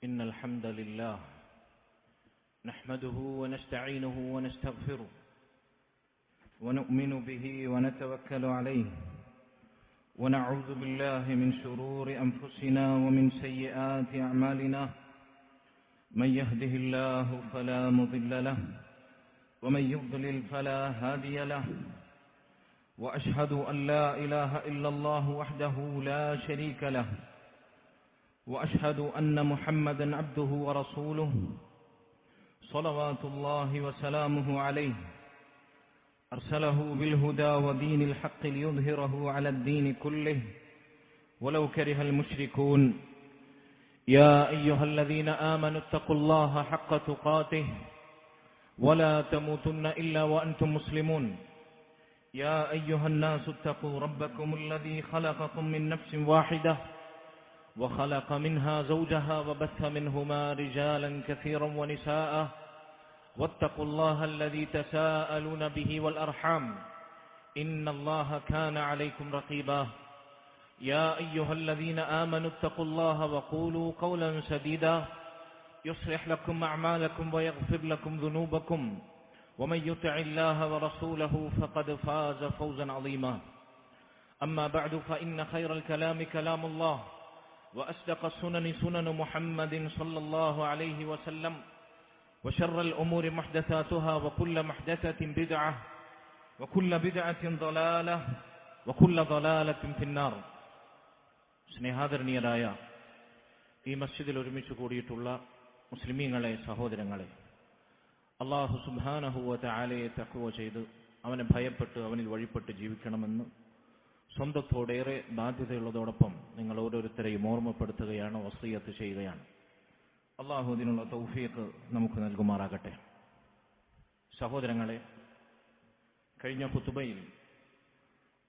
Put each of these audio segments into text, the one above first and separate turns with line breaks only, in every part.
إن الحمد لله نحمده ونستعينه ونستغفره ونؤمن به ونتوكل عليه ونعوذ بالله من شرور أنفسنا ومن سيئات أعمالنا من يهده الله فلا مضل له ومن يضلل فلا هادي له وأشهد أن لا إله إلا الله وحده لا شريك له وأشهد أن محمدا عبده ورسوله صلوات الله وسلامه عليه أرسله بالهدى ودين الحق ليظهره على الدين كله ولو كره المشركون يا أيها الذين آمنوا اتقوا الله حق تقاته ولا تموتن إلا وأنتم مسلمون يا أيها الناس اتقوا ربكم الذي خلقكم من نفس واحدة وخلق منها زوجها وبث منهما رجالا كثيرا ونساء واتقوا الله الذي تساءلون به والأرحام إن الله كان عليكم رقيبا يا أيها الذين آمنوا اتقوا الله وقولوا قولا سديدا يصلح لكم أعمالكم ويغفر لكم ذنوبكم ومن يطع الله ورسوله فقد فاز فوزا عظيما أما بعد فإن خير الكلام كلام الله وأصدق السنن سنن محمد صلى الله عليه وسلم وشر الأمور محدثاتها وكل محدثة بدعة وكل بدعة ضلالة وكل ضلالة في النار. സ്നേഹാദരണീയരായ ഈ മസ്ജിദിൽ ഒരുമിച്ച് കൂടിയിട്ടുള്ള മുസ്ലിമീങ്ങളെ, സഹോദരങ്ങളെ, അല്ലാഹു സുബ്ഹാനഹു വ തആലയെ തഖ്വ ചെയ്ത് അവനെ ഭയപ്പെട്ട് അവനിൽ വഴിപ്പെട്ട് ജീവിക്കണമെന്ന് സ്വന്തത്തോടേറെ ബാധ്യതയുള്ളതോടൊപ്പം നിങ്ങൾ ഓരോരുത്തരെയും ഓർമ്മപ്പെടുത്തുകയാണ്, വസിയ്യത്ത് ചെയ്യുകയാണ്. അല്ലാഹു അതിനുള്ള തൗഫീഖ് നമുക്ക് നൽകുമാറാകട്ടെ. സഹോദരങ്ങളെ, കഴിഞ്ഞ ഖുതുബയിൽ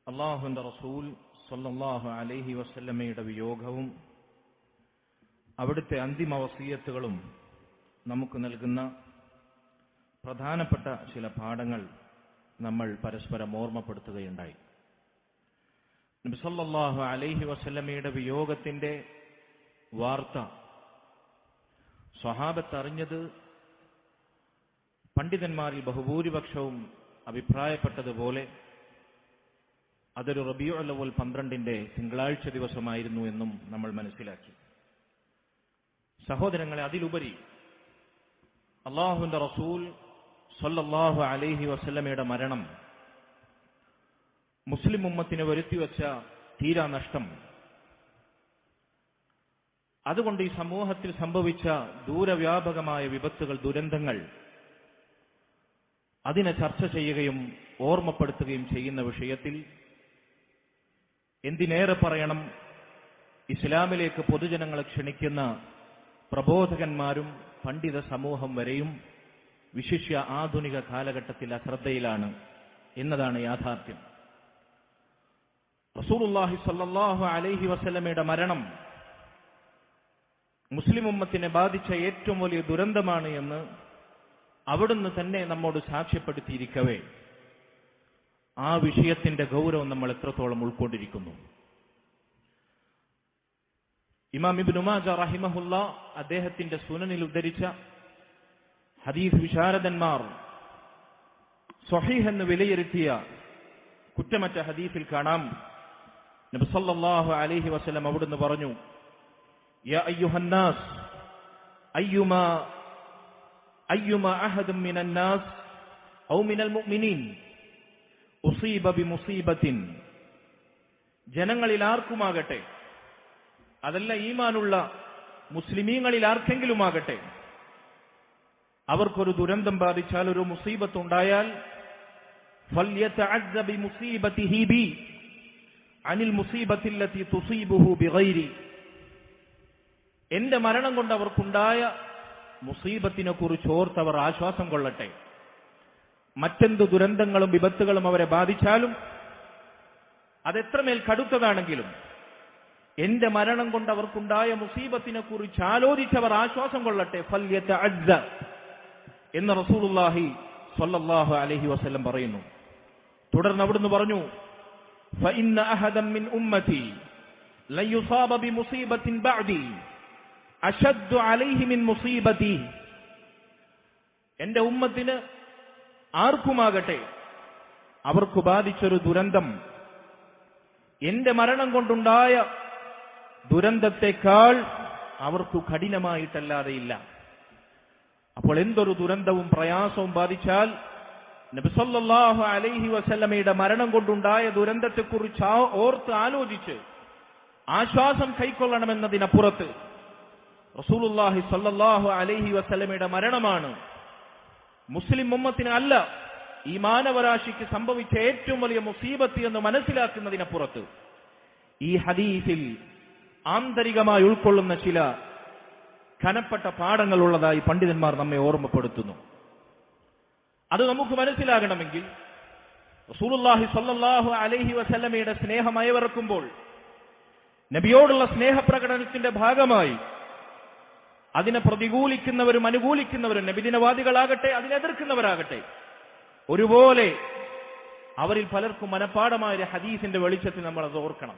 അല്ലാഹുവിന്റെ റസൂൽ സ്വല്ലല്ലാഹു അലൈഹി വസല്ലമയുടെ വിയോഗവും അവിടുത്തെ അന്തിമ വസിയ്യത്തുകളും നമുക്ക് നൽകുന്ന പ്രധാനപ്പെട്ട ചില പാഠങ്ങൾ നമ്മൾ പരസ്പരം ഓർമ്മപ്പെടുത്തുകയുണ്ടായി. നബി സല്ലല്ലാഹു അലൈഹി വസല്ലമയുടെ വിയോഗത്തിന്റെ വാർത്ത സ്വഹാബത്ത് അറിഞ്ഞത് പണ്ഡിതന്മാരിൽ ബഹുഭൂരിപക്ഷവും അഭിപ്രായപ്പെട്ടതുപോലെ അതൊരു റബീഉൽ അവ്വൽ 12 തിങ്കളാഴ്ച ദിവസമായിരുന്നു എന്നും നമ്മൾ മനസ്സിലാക്കി. സഹോദരങ്ങളെ, അതിലുപരി അല്ലാഹുവിന്റെ റസൂൽ സ്വല്ലല്ലാഹു അലൈഹി വസല്ലമയുടെ മരണം മുസ്ലിം ഉമ്മത്തിന് വരുത്തിവെച്ച തീരാ നഷ്ടം, അതുകൊണ്ട് ഈ സമൂഹത്തിൽ സംഭവിച്ച ദൂരവ്യാപകമായ വിപത്തുകൾ, ദുരന്തങ്ങൾ, അതിനെ ചർച്ച ചെയ്യുകയും ഓർമ്മപ്പെടുത്തുകയും ചെയ്യുന്ന വിഷയത്തിൽ എന്തിനേറെ പറയണം, ഇസ്ലാമിലേക്ക് പൊതുജനങ്ങളെ ക്ഷണിക്കുന്ന പ്രബോധകന്മാരും പണ്ഡിത സമൂഹം വരെയും വിശിഷ്യ ആധുനിക കാലഘട്ടത്തിൽ അശ്രദ്ധയിലാണ് എന്നതാണ് യാഥാർത്ഥ്യം. റസൂലുള്ളാഹി സ്വല്ലല്ലാഹു അലൈഹി വസല്ലമയുടെ മരണം മുസ്ലിം ഉമ്മത്തിനെ ബാധിച്ച ഏറ്റവും വലിയ ദുരന്തമാണ് എന്ന് അവിടുന്ന് തന്നെ നമ്മോട് സാക്ഷ്യപ്പെടുത്തിയിരിക്കവേ ആ വിഷയത്തിന്റെ ഗൗരവം നമ്മൾ എത്രത്തോളം ഉൾക്കൊണ്ടിരിക്കുന്നു. ഇമാം ഇബ്നു മാജ റഹിമഹുല്ലാ അദ്ദേഹത്തിന്റെ സുനനിൽ ഉദ്ധരിച്ച ഹദീസ് വിശാരദന്മാർ സ്വഹീഹ് എന്ന് വിലയിരുത്തിയ കുറ്റമറ്റ ഹദീസിൽ കാണാം, നബി സല്ലല്ലാഹു അലൈഹി വസല്ലം അവിടുന്ന് പറഞ്ഞു, യാ അയ്യുഹന്നാസ് അയ്യുമാ അഹദും മിനൻ നാസ് ഔ മിനൽ മുഅ്മിനീൻ ഉസീബ ബിമുസീബത്തിൻ, ജനങ്ങളിൽ ആർക്കുമാകട്ടെ, അതല്ല ഈമാനുള്ള മുസ്ലിമീങ്ങളിൽ ആർക്കെങ്കിലുമാകട്ടെ, അവർക്കൊരു ദുരന്തം ബാധിച്ചാൽ, ഒരു മുസീബത്ത് ഉണ്ടായാൽ, ഫൽയതഅസ്സ ബിമുസീബതിഹി ബി അനിൽ മുസീബത്തില്ലതി തുസീബുഹു ബിഗൈരി, എന്റെ മരണം കൊണ്ട് അവർക്കുണ്ടായ മുസീബത്തിനെ കുറിച്ച് ഓർത്തവർ ആശ്വാസം കൊള്ളട്ടെ. മറ്റെന്ത് ദുരന്തങ്ങളും വിപത്തുകളും അവരെ ബാധിച്ചാലും, അതെത്രമേൽ കടുത്തതാണെങ്കിലും, എന്റെ മരണം കൊണ്ട് അവർക്കുണ്ടായ മുസീബത്തിനെ കുറിച്ച് ആലോചിച്ചവർ ആശ്വാസം കൊള്ളട്ടെ. ഫൽയതഅസ്സ എന്ന് റസൂലുള്ളാഹി സ്വല്ലല്ലാഹു അലൈഹി വസല്ലം പറയുന്നു. തുടർന്ന് അവിടുന്ന് പറഞ്ഞു, ഫഇന്ന അഹദൻ മിൻ ഉമ്മതി ലൻ യുസാബ ബിമുസീബത്തിൻ ബഅദി അശദ്ദു അലൈഹി മിൻ മുസീബതി, എന്റെ ഉമ്മത്തിന് ആർക്കുമാകട്ടെ അവർക്ക് ബാധിച്ചൊരു ദുരന്തം എന്റെ മരണം കൊണ്ടുണ്ടായ ദുരന്തത്തെക്കാൾ അവർക്ക് കഠിനമായിട്ടല്ലാതെയില്ല. അപ്പോൾ എന്തൊരു ദുരന്തവും പ്രയാസവും ബാധിച്ചാൽ നബി സല്ലല്ലാഹു അലൈഹി വസല്ലമയുടെ മരണം കൊണ്ടുണ്ടായ ദുരന്തത്തെക്കുറിച്ച് ഓർത്ത് ആലോചിച്ച് ആശ്വാസം കൈക്കൊള്ളണമെന്നതിനപ്പുറത്ത് റസൂലുള്ളാഹി സല്ലല്ലാഹു അലൈഹി വസല്ലമയുടെ മരണമാണ് മുസ്ലിം ഉമ്മത്തിന് അല്ല ഈ മാനവരാശിക്ക് സംഭവിച്ച ഏറ്റവും വലിയ മുസീബത്ത് എന്ന് മനസ്സിലാക്കുന്നതിനപ്പുറത്ത് ഈ ഹദീസിൽ ആന്തരികമായി ഉൾക്കൊള്ളുന്ന ചില കനപ്പെട്ട പാഠങ്ങളുള്ളതായി പണ്ഡിതന്മാർ നമ്മെ ഓർമ്മപ്പെടുത്തുന്നു. അത് നമുക്ക് മനസ്സിലാകണമെങ്കിൽ റസൂലുള്ളാഹി സ്വല്ലല്ലാഹു അലൈഹി വസല്ലമയുടെ സ്നേഹം അയവിറക്കുമ്പോൾ നബിയോടുള്ള സ്നേഹപ്രകടനത്തിന്റെ ഭാഗമായി അതിനെ പ്രതികൂലിക്കുന്നവരും അനുകൂലിക്കുന്നവരും നബിദിനവാദികളാകട്ടെ അതിനെതിർക്കുന്നവരാകട്ടെ ഒരുപോലെ അവരിൽ പലർക്കും മനഃപ്പാഠമായ ഹദീസിന്റെ വെളിച്ചത്തിൽ നമ്മൾ അത് ഓർക്കണം.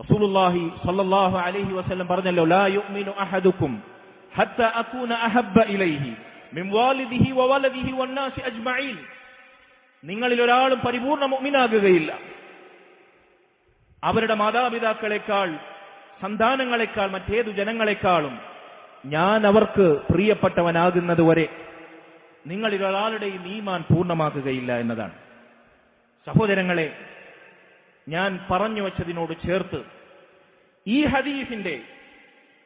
റസൂലുള്ളാഹി സ്വല്ലല്ലാഹു അലൈഹി വസല്ലം പറഞ്ഞല്ലോ, ലാ യുഅ്മിനു അഹദുക്കും ഹത്താ അകൂന അഹബ്ബ ഇലൈഹി മിൻ വാലിദിഹി വവലദിഹി വന്നാസി അജ്മഈൻ. നിങ്ങളിൽ ഒരാളും പരിപൂർണ്ണ മുഅ്മിനാകുകയില്ല അവരുടെ മാതാപിതാക്കളെക്കാൾ സന്താനങ്ങളെക്കാൾ മറ്റേതു ജനങ്ങളെക്കാളും ഞാൻ അവർക്ക് പ്രിയപ്പെട്ടവനാകുന്നത് വരെ നിങ്ങളിൽ ഒരാളുടെയും ഈമാൻ പൂർണ്ണമാക്കുകയില്ല എന്നതാണ്. സഹോദരങ്ങളെ, ഞാൻ പറഞ്ഞു വച്ചതിനോട് ചേർത്ത് ഈ ഹദീസിന്റെ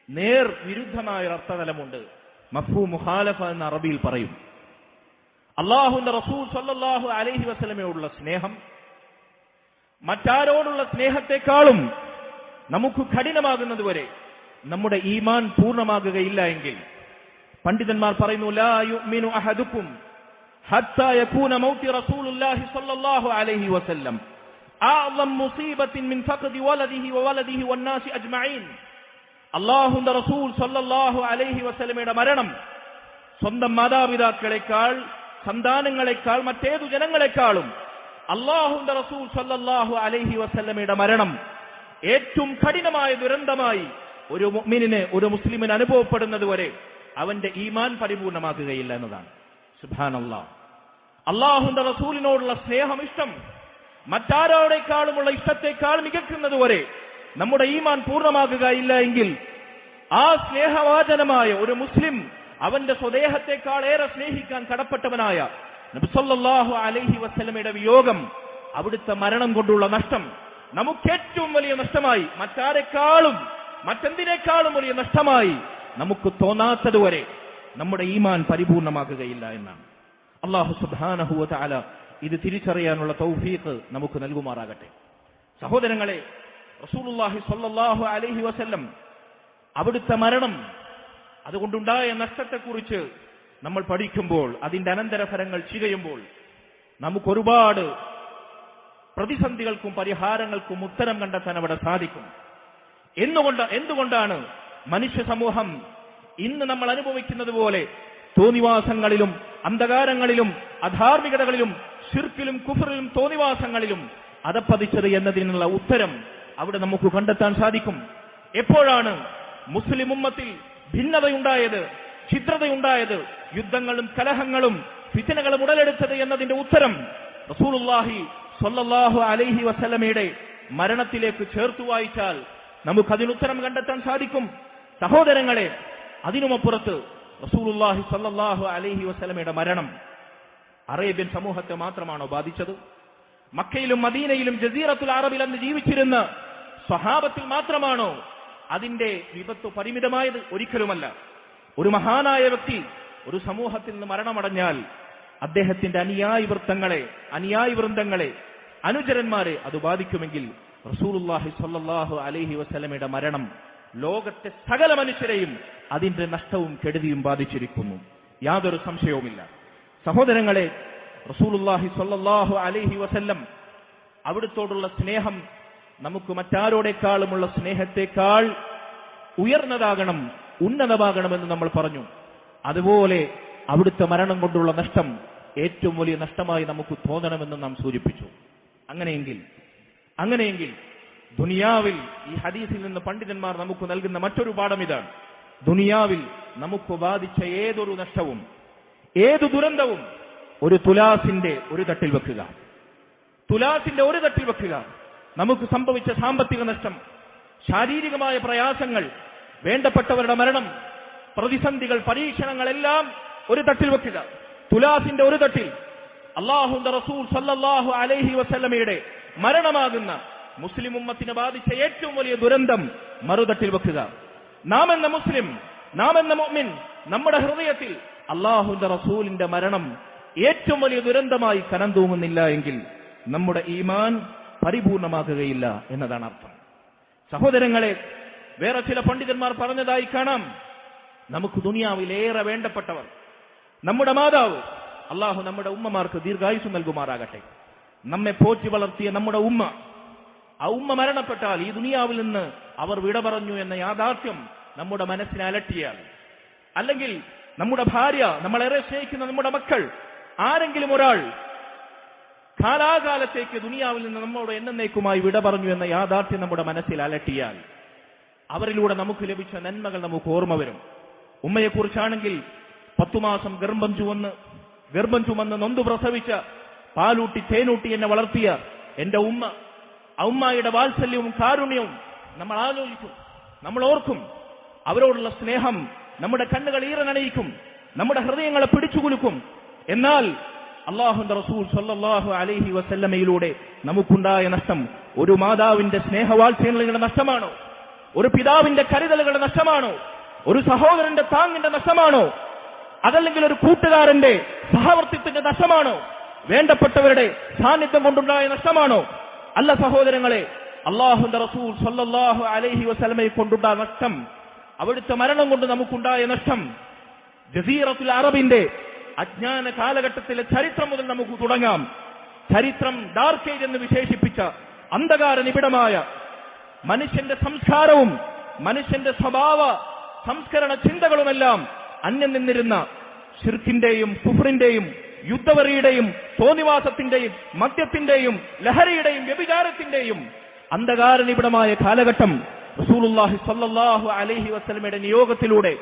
നേർ വിരുദ്ധമായ അർത്ഥതലമുണ്ട്. മഫ്ഹൂം മുഖാലഫ എന്ന അറബിയിൽ പറയും. അല്ലാഹുവിന്റെ റസൂൽ സ്വല്ലല്ലാഹു അലൈഹി വസല്ലമയോടുള്ള സ്നേഹം മറ്റാരോടുള്ള സ്നേഹത്തെക്കാളും നമുക്ക് കഠിനമാകുന്നതുവരെ നമ്മുടെ ഈമാൻ പൂർണ്ണമാകുകയില്ല എങ്കിൽ പണ്ഡിതന്മാർ പറയുന്നു, ലാ യുഅ്മിനു അഹദുക്കും ഹത്താ യകൂന മൗതി റസൂലുള്ളാഹി സ്വല്ലല്ലാഹു അലൈഹി വസല്ലം അഅ്ളം മുസീബത്തിൻ മിൻ ഫഖദി വലദിഹി വവലദിഹി വന്നാസി അജ്മഈൻ. അല്ലാഹുവിന്റെ റസൂൽ സ്വല്ലല്ലാഹു അലൈഹി വസല്ലമയുടെ മരണം സ്വന്തം മാതാപിതാക്കളെക്കാൾ സന്താനങ്ങളെക്കാൾ മറ്റേതു ജനങ്ങളെക്കാളും അല്ലാഹുവിന്റെ റസൂൽ സ്വല്ലല്ലാഹു അലൈഹി വസല്ലമയുടെ മരണം ഏറ്റവും കഠിനമായ ദുരന്തമായി ഒരു മുഅ്മിനിന് ഒരു മുസ്ലിമിന് അനുഭവപ്പെടുന്നത് വരെ അവന്റെ ഈമാൻ പരിപൂർണമാക്കുകയില്ല എന്നതാണ്. സുബ്ഹാനല്ലാഹ്. അല്ലാഹുവിന്റെ റസൂലിനോടുള്ള സ്നേഹം, ഇഷ്ടം മറ്റാരോടേക്കാളുമുള്ള ഇഷ്ടത്തെക്കാൾ മികക്കുന്നതുവരെ നമ്മുടെ ഈമാൻ പൂർണ്ണമാകുകയില്ല എങ്കിൽ ആ സ്നേഹവാചനമായ ഒരു മുസ്ലിം അവന്റെ സ്വദേഹത്തെക്കാൾ ഏറെ സ്നേഹിക്കാൻ കടപ്പെട്ടവനായ നബി സല്ലല്ലാഹു അലൈഹി വസല്ലമയുടെ വിയോഗം, അവിടുത്തെ മരണം കൊണ്ടുള്ള നഷ്ടം നമുക്ക് ഏറ്റവും വലിയ നഷ്ടമായി, മറ്റാരെക്കാളും മറ്റെന്തിനേക്കാളും വലിയ നഷ്ടമായി നമുക്ക് തോന്നാത്തതുവരെ നമ്മുടെ ഈമാൻ പരിപൂർണമാകുകയില്ല എന്നാണ്. അല്ലാഹു സുബ്ഹാനഹു വ തആല ഇത് തിരിച്ചറിയാനുള്ള തൗഫീഖ് നമുക്ക് നൽകുമാറാകട്ടെ. സഹോദരങ്ങളെ, റസൂലുള്ളാഹി സ്വല്ലല്ലാഹു അലൈഹി വസല്ലം അവിടുത്തെ മരണം അതുകൊണ്ടുണ്ടായ നഷ്ടത്തെക്കുറിച്ച് നമ്മൾ പഠിക്കുമ്പോൾ, അതിന്റെ അനന്തരഫലങ്ങൾ ചെയ്യുമ്പോൾ നമുക്കൊരുപാട് പ്രതിസന്ധികൾക്കും പരിഹാരങ്ങൾക്കും ഉത്തരം കണ്ടെത്താൻ അവിടെ സാധിക്കും. എന്തുകൊണ്ടാണ് മനുഷ്യ സമൂഹം ഇന്ന് നമ്മൾ അനുഭവിക്കുന്നത് പോലെ തോന്നിവാസങ്ങളിലും അന്ധകാരങ്ങളിലും അധാർമികതകളിലും ശിർക്കിലും കുഫറിലും തോന്നിവാസങ്ങളിലും അതപ്പതിച്ചത് എന്നതിനുള്ള ഉത്തരം അവിടെ നമുക്ക് കണ്ടെത്താൻ സാധിക്കും. എപ്പോഴാണ് മുസ്ലിം ഉമ്മത്തിൽ ഭിന്നതയുണ്ടായത്, ഛിദ്രതയുണ്ടായത്, യുദ്ധങ്ങളും കലഹങ്ങളും ഫിത്നകളും ഉടലെടുത്തത് എന്നതിന്റെ ഉത്തരം റസൂലുള്ളാഹി സ്വല്ലല്ലാഹു അലൈഹി വസല്ലമയുടെ മരണത്തിലേക്ക് ചേർത്തു വായിച്ചാൽ നമുക്കതിനുത്തരം കണ്ടെത്താൻ സാധിക്കും. സഹോദരങ്ങളെ, അതിനുമപ്പുറത്ത് റസൂലുള്ളാഹി സ്വല്ലല്ലാഹു അലൈഹി വസല്ലമയുടെ മരണം അറേബ്യൻ സമൂഹത്തെ മാത്രമാണോ ബാധിച്ചത്? മക്കയിലും മദീനയിലും ജസീറത്തുൽ അറബിൽ അന്ന് ജീവിച്ചിരുന്ന സ്വഹാബത്തിൽ മാത്രമാണോ അതിന്റെ വിപത്ത് പരിമിതമായത്? ഒരിക്കലുമല്ല. ഒരു മഹാനായ വ്യക്തി ഒരു സമൂഹത്തിൽ നിന്ന് മരണമടഞ്ഞാൽ അദ്ദേഹത്തിന്റെ അനുയായി വൃന്ദങ്ങളെ അനുചരന്മാരെ അത് ബാധിക്കുമെങ്കിൽ റസൂലുള്ളാഹി സ്വല്ലല്ലാഹു അലൈഹി വസല്ലമയുടെ മരണം ലോകത്തെ സകല മനുഷ്യരെയും അതിന്റെ നഷ്ടവും കെടുതിയും ബാധിച്ചിരിക്കുന്നു, യാതൊരു സംശയവുമില്ല. സഹോദരങ്ങളെ, റസൂലുള്ളാഹി സ്വല്ലല്ലാഹു അലൈഹി വസല്ലം അവിടുത്തോടുള്ള സ്നേഹം നമുക്ക് മറ്റാരോടേക്കാളുമുള്ള സ്നേഹത്തെക്കാൾ ഉയർന്നതാകണം, ഉന്നതമാകണമെന്ന് നമ്മൾ പറഞ്ഞു. അതുപോലെ അവിടുത്തെ മരണം കൊണ്ടുള്ള നഷ്ടം ഏറ്റവും വലിയ നഷ്ടമായി നമുക്ക് തോന്നണമെന്ന് നാം സൂചിപ്പിച്ചു. അങ്ങനെയെങ്കിൽ ദുനിയാവിൽ ഈ ഹദീസിൽ നിന്ന് പണ്ഡിതന്മാർ നമുക്ക് നൽകുന്ന മറ്റൊരു പാഠം ഇതാണ്.
ദുനിയാവിൽ നമുക്ക് ബാധിച്ച ഏതൊരു നഷ്ടവും ഏതു ദുരന്തവും ഒരു തുലാസിന്റെ ഒരു തട്ടിൽ വെക്കുക. തുലാസിന്റെ ഒരു തട്ടിൽ വെക്കുക. നമുക്ക് സംഭവിച്ച സാമ്പത്തിക നഷ്ടം, ശാരീരികമായ പ്രയാസങ്ങൾ, വേണ്ടപ്പെട്ടവരുടെ മരണം, പ്രതിസന്ധികൾ, പരീക്ഷണങ്ങളെല്ലാം ഒരു തട്ടിൽ വെക്കുക. തുലാസിന്റെ ഒരു തട്ടിൽ അല്ലാഹുവിന്റെ റസൂൽ സല്ലല്ലാഹു അലൈഹി വസല്ലമയുടെ മരണമാകുന്ന മുസ്ലിം ഉമ്മത്തിനെ ബാധിച്ച ഏറ്റവും വലിയ ദുരന്തം മറുതട്ടിൽ വെക്കുക. നാം എന്ന മുസ്ലിം, നാം എന്ന മുഅ്മിൻ, നമ്മുടെ ഹൃദയത്തിൽ അല്ലാഹുവിന്റെ റസൂലിന്റെ മരണം ഏറ്റവും വലിയ ദുരന്തമായി കനം തൂങ്ങുന്നില്ല എങ്കിൽ നമ്മുടെ ഈമാൻ പരിപൂർണമാകുകയില്ല എന്നതാണ് അർത്ഥം. സഹോദരങ്ങളെ, വേറെ ചില പണ്ഡിതന്മാർ പറഞ്ഞതായി കാണാം, നമുക്ക് ദുനിയാവിലേറെ വേണ്ടപ്പെട്ടവർ, നമ്മുടെ മാതാവ്, അള്ളാഹു നമ്മുടെ ഉമ്മമാർക്ക് ദീർഘായുസ് നൽകുമാറാകട്ടെ, നമ്മെ പോറ്റി വളർത്തിയ നമ്മുടെ ഉമ്മ, ആ ഉമ്മ മരണപ്പെട്ടാൽ ഈ ദുനിയാവിൽ നിന്ന് അവർ വിട പറഞ്ഞു എന്ന യാഥാർത്ഥ്യം നമ്മുടെ മനസ്സിനെ അലട്ടിയാൽ, അല്ലെങ്കിൽ നമ്മുടെ ഭാര്യ, നമ്മളേറെ സ്നേഹിക്കുന്ന നമ്മുടെ മക്കൾ, ആരെങ്കിലും ഒരാൾ കാലാകാലത്തേക്ക് ദുനിയാവിൽ നിന്ന് നമ്മോട് എന്നേക്കുമായി വിട പറഞ്ഞു എന്ന യാഥാർത്ഥ്യം നമ്മുടെ മനസ്സിൽ അലട്ടിയാൽ, അവരിലൂടെ നമുക്ക് ലഭിച്ച നന്മകൾ നമുക്ക് ഓർമ്മ വരും. ഉമ്മയെക്കുറിച്ചാണെങ്കിൽ 10 മാസം ഗർഭം ചുമന്ന് നൊന്തു പ്രസവിച്ച, പാലൂട്ടി തേനൂട്ടി എന്നെ വളർത്തിയ എന്റെ ഉമ്മ, ആ ഉമ്മയുടെ വാത്സല്യവും കാരുണ്യവും നമ്മൾ ആലോചിക്കും, നമ്മൾ ഓർക്കും. അവരോടുള്ള സ്നേഹം നമ്മുടെ കണ്ണുകൾ ഈറനണിയിക്കും, നമ്മുടെ ഹൃദയങ്ങളെ പിടിച്ചുകുലുക്കും. എന്നാൽ അല്ലാഹുവിന്റെ റസൂൽ സല്ലല്ലാഹു അലൈഹി വസല്ലമയിലൂടെ നമുക്കുണ്ടായ നഷ്ടം ഒരു മാതാവിന്റെ സ്നേഹവാത്സല്യങ്ങളുടെ നഷ്ടമാണോ? ഒരു പിതാവിന്റെ കരുതലുകളുടെ നഷ്ടമാണോ? ഒരു സഹോദരന്റെ താങ്ങിന്റെ നഷ്ടമാണോ? അതല്ലെങ്കിൽ ഒരു കൂട്ടുകാരന്റെ സഹവർത്തിത്വത്തിന്റെ നഷ്ടമാണോ? വേണ്ടപ്പെട്ടവരുടെ സാന്നിധ്യം കൊണ്ടുണ്ടായ നഷ്ടമാണോ? അല്ല സഹോദരങ്ങളെ, അല്ലാഹുവിന്റെ റസൂൽ സല്ലല്ലാഹു അലൈഹി വസല്ലമയെ കൊണ്ടുണ്ടായ നഷ്ടം, അവിടുത്തെ മരണം കൊണ്ട് നമുക്കുണ്ടായ നഷ്ടം, ജസീറത്തുൽ അറബിന്റെ അജ്ഞാന കാലഘട്ടത്തിലെ ചരിത്രം മുതൽ നമുക്ക് തുടങ്ങാം. ചരിത്രം ഡാർക്ക് ഏജ് എന്ന് വിശേഷിപ്പിച്ച അന്ധകാര നിബിഡമായ മനുഷ്യന്റെ സംസ്കാരവും മനുഷ്യന്റെ സ്വഭാവ സംസ്കരണ ചിന്തകളുമെല്ലാം അന്യം നിന്നിരുന്ന ശിർക്കിന്റെയും കുഫ്റിന്റെയും യുദ്ധവെറിയുടെയും തോന്നിവാസത്തിന്റെയും മദ്യത്തിന്റെയും ലഹരിയുടെയും വ്യഭിചാരത്തിന്റെയും അന്ധകാര നിബിഡമായ കാലഘട്ടം റസൂലുള്ളാഹി സ്വല്ലല്ലാഹു അലൈഹി വസല്ലമയുടെ നിയോഗത്തിലൂടെ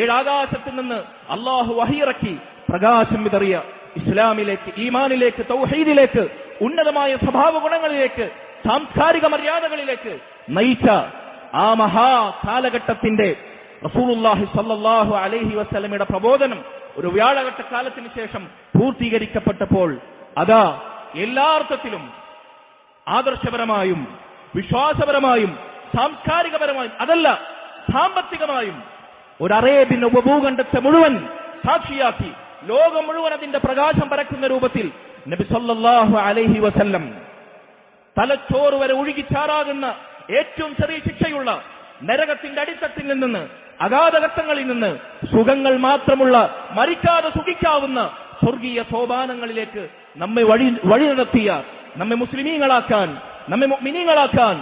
7 ആകാശത്തിൽ നിന്ന് അല്ലാഹു വഹിയിറക്കി പ്രകാശം വിതറിയ ഇസ്ലാമിലേക്ക്, ഈമാനിലേക്ക്, തൗഹീദിലേക്ക്, ഉന്നതമായ സ്വഭാവ ഗുണങ്ങളിലേക്ക്, സാംസ്കാരിക മര്യാദകളിലേക്ക് നയിച്ച ആ മഹാ കാലഘട്ടത്തിന്റെ റസൂലുള്ളാഹി സ്വല്ലല്ലാഹു അലൈഹി വസല്ലമയുടെ പ്രബോധനം ഒരു വ്യാഴഘട്ട കാലത്തിന് ശേഷം പൂർത്തീകരിക്കപ്പെട്ടപ്പോൾ അതാ എല്ലാ അർത്ഥത്തിലും ആദർശപരമായും വിശ്വാസപരമായും സാംസ്കാരികപരമായും, അതല്ല സാമ്പത്തികമായും ഒരു അറേബ്യൻ ഉപഭൂഖണ്ഡത്തെ മുഴുവൻ സാക്ഷിയാക്കി ലോകം മുഴുവൻ അതിന്റെ പ്രകാശം പരക്കുന്ന രൂപത്തിൽ നബി സല്ലല്ലാഹു അലൈഹി വസല്ലം തലച്ചോറ് വരെ ഒഴുകിച്ചാറാകുന്ന ഏറ്റവും ചെറിയ ശിക്ഷയുള്ള നരകത്തിന്റെ അടിത്തട്ടിൽ നിന്ന്, അഗാധഘട്ടങ്ങളിൽ നിന്ന് സുഖങ്ങൾ മാത്രമുള്ള, മരിക്കാതെ സുഖിക്കാവുന്ന സ്വർഗീയ സോപാനങ്ങളിലേക്ക് നമ്മെ വഴി നടത്തിയ, നമ്മെ മുസ്ലിമീങ്ങളാക്കാൻ, നമ്മെ മുഅ്മിനീങ്ങളാക്കാൻ,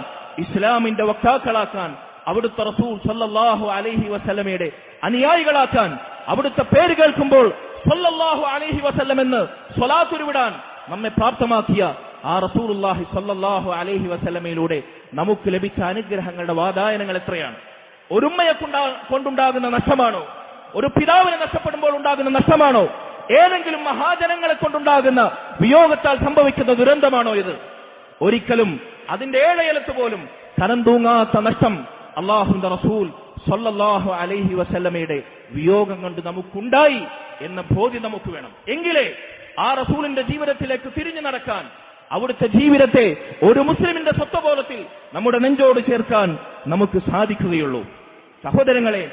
ഇസ്ലാമിന്റെ വക്താക്കളാക്കാൻ, അവിടുത്തെ റസൂൽ സല്ലല്ലാഹു അലൈഹി വസല്ലമയുടെ അനുയായികളാക്കാൻ, അവിടുത്തെ പേര് കേൾക്കുമ്പോൾ സല്ലല്ലാഹു അലൈഹി വസല്ലം എന്ന് സ്വലാത്ത് ഉരുവിടാൻ നമ്മെ പ്രാപ്തമാക്കിയ ആ റസൂലുള്ളാഹി സല്ലല്ലാഹു അലൈഹി വസല്ലമയിലൂടെ നമുക്ക് ലഭിച്ച അനുഗ്രഹങ്ങളുടെ വാതായനങ്ങൾ എത്രയാണ്? ഒരു ഉമ്മയെ കൊണ്ടുണ്ടാകുന്ന നഷ്ടമാണോ? ഒരു പിതാവിനെ നഷ്ടപ്പെടുമ്പോൾ ഉണ്ടാകുന്ന നഷ്ടമാണോ? ഏതെങ്കിലും മഹാജനങ്ങളെ കൊണ്ടുണ്ടാകുന്ന വിയോഗത്താൽ സംഭവിക്കുന്ന ദുരന്തമാണോ ഇത്? ഒരിക്കലും അതിന്റെ ഏഴയലത്ത് പോലും കനം തൂങ്ങാത്ത നഷ്ടം അല്ലാഹുവിന്റെ റസൂൽ സല്ലല്ലാഹു അലൈഹി വസല്ലമയുടെ വിയോഗം കൊണ്ട് നമുക്കുണ്ടായി എന്ന ബോധ്യം നമുക്ക് വേണം. എങ്കിലേ ആ റസൂലിന്റെ ജീവിതത്തിലേക്ക് തിരിഞ്ഞു നടക്കാൻ, അവിടുത്തെ ജീവിതത്തെ ഒരു മുസ്ലിമിന്റെ സ്വത്വബോധത്തിൽ നമ്മുടെ നെഞ്ചോട് ചേർക്കാൻ നമുക്ക് സാധിക്കുകയുള്ളൂ. സഹോദരങ്ങളെ,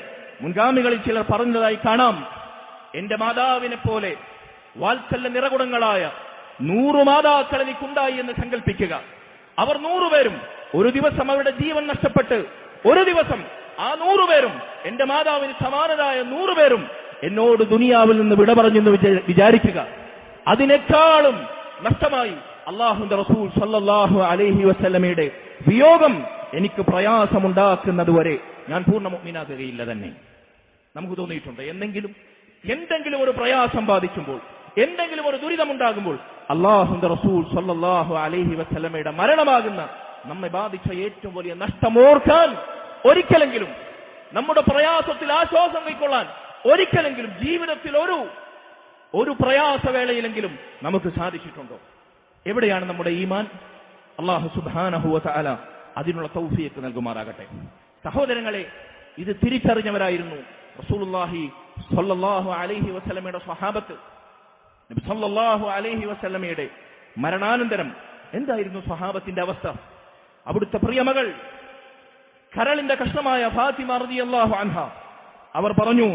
മുൻഗാമികളിൽ ചിലർ പറഞ്ഞതായി കാണാം, എന്റെ മാതാവിനെ പോലെ വാത്സല്യ നിറകുടങ്ങളായ 100 മാതാക്കൾ എനിക്കുണ്ടായി എന്ന് സങ്കല്പിക്കുക. അവർ 100 പേരും ഒരു ദിവസം അവരുടെ ജീവൻ നഷ്ടപ്പെട്ട്, ഒരു ദിവസം ആ 100 പേരും, എന്റെ മാതാവിന് സമാനരായ 100 പേരും എന്നോട് ദുനിയാവിൽ നിന്ന് വിട പറഞ്ഞെന്ന് വിചാരിക്കുക. അതിനേക്കാളും നഷ്ടമായി അല്ലാഹുവിന്റെ റസൂൽ സല്ലല്ലാഹു അലൈഹി വസല്ലമയുടെ വിയോഗം എനിക്ക് പ്രയാസമുണ്ടാക്കുന്നതുവരെ ഞാൻ പൂർണ്ണ മുഅ്മിനാകുകയില്ല തന്നെ. നമുക്ക് തോന്നിയിട്ടുണ്ട് എന്തെങ്കിലും ഒരു പ്രയാസം ബാധിക്കുമ്പോൾ, എന്തെങ്കിലും ഒരു ദുരിതമുണ്ടാകുമ്പോൾ അല്ലാഹുവിന്റെ റസൂൽ സല്ലല്ലാഹു അലൈഹി വസല്ലമയുടെ മരണമാകുന്ന നമ്മെ ബാധിച്ച ഏറ്റവും വലിയ നഷ്ടമോർക്കാൻ ഒരിക്കലെങ്കിലും നമ്മുടെ പ്രയാസത്തിൽ ആശ്വാസം കൈക്കൊള്ളാൻ ഒരിക്കലെങ്കിലും ജീവിതത്തിൽ ഒരു പ്രയാസവേളയിലെങ്കിലും നമുക്ക് സാധിച്ചിട്ടുണ്ടോ? എവിടെയാണ് നമ്മുടെ ഈമാൻ? അല്ലാഹു സുബ്ഹാനഹു വ തആല അതിനുള്ള തൗഫീഖ് നൽകുമാറാകട്ടെ. സഹോദരങ്ങളെ, ഇത് തിരിച്ചറിഞ്ഞവരായിരുന്നു റസൂലുള്ളാഹി സ്വല്ലല്ലാഹു അലൈഹി വസല്ലമയുടെ സ്വഹാബത്ത്. നബി സ്വല്ലല്ലാഹു അലൈഹി വസല്ലമയുടെ മരണാനന്തരം എന്തായിരുന്നു സ്വഹാബത്തിന്റെ അവസ്ഥ? അവിടുത്തെ പ്രിയമകൾ കരളിന്റെ കഷ്ണമായ ഫാത്തിമ റളിയല്ലാഹു അൻഹ അവർ പറഞ്ഞു,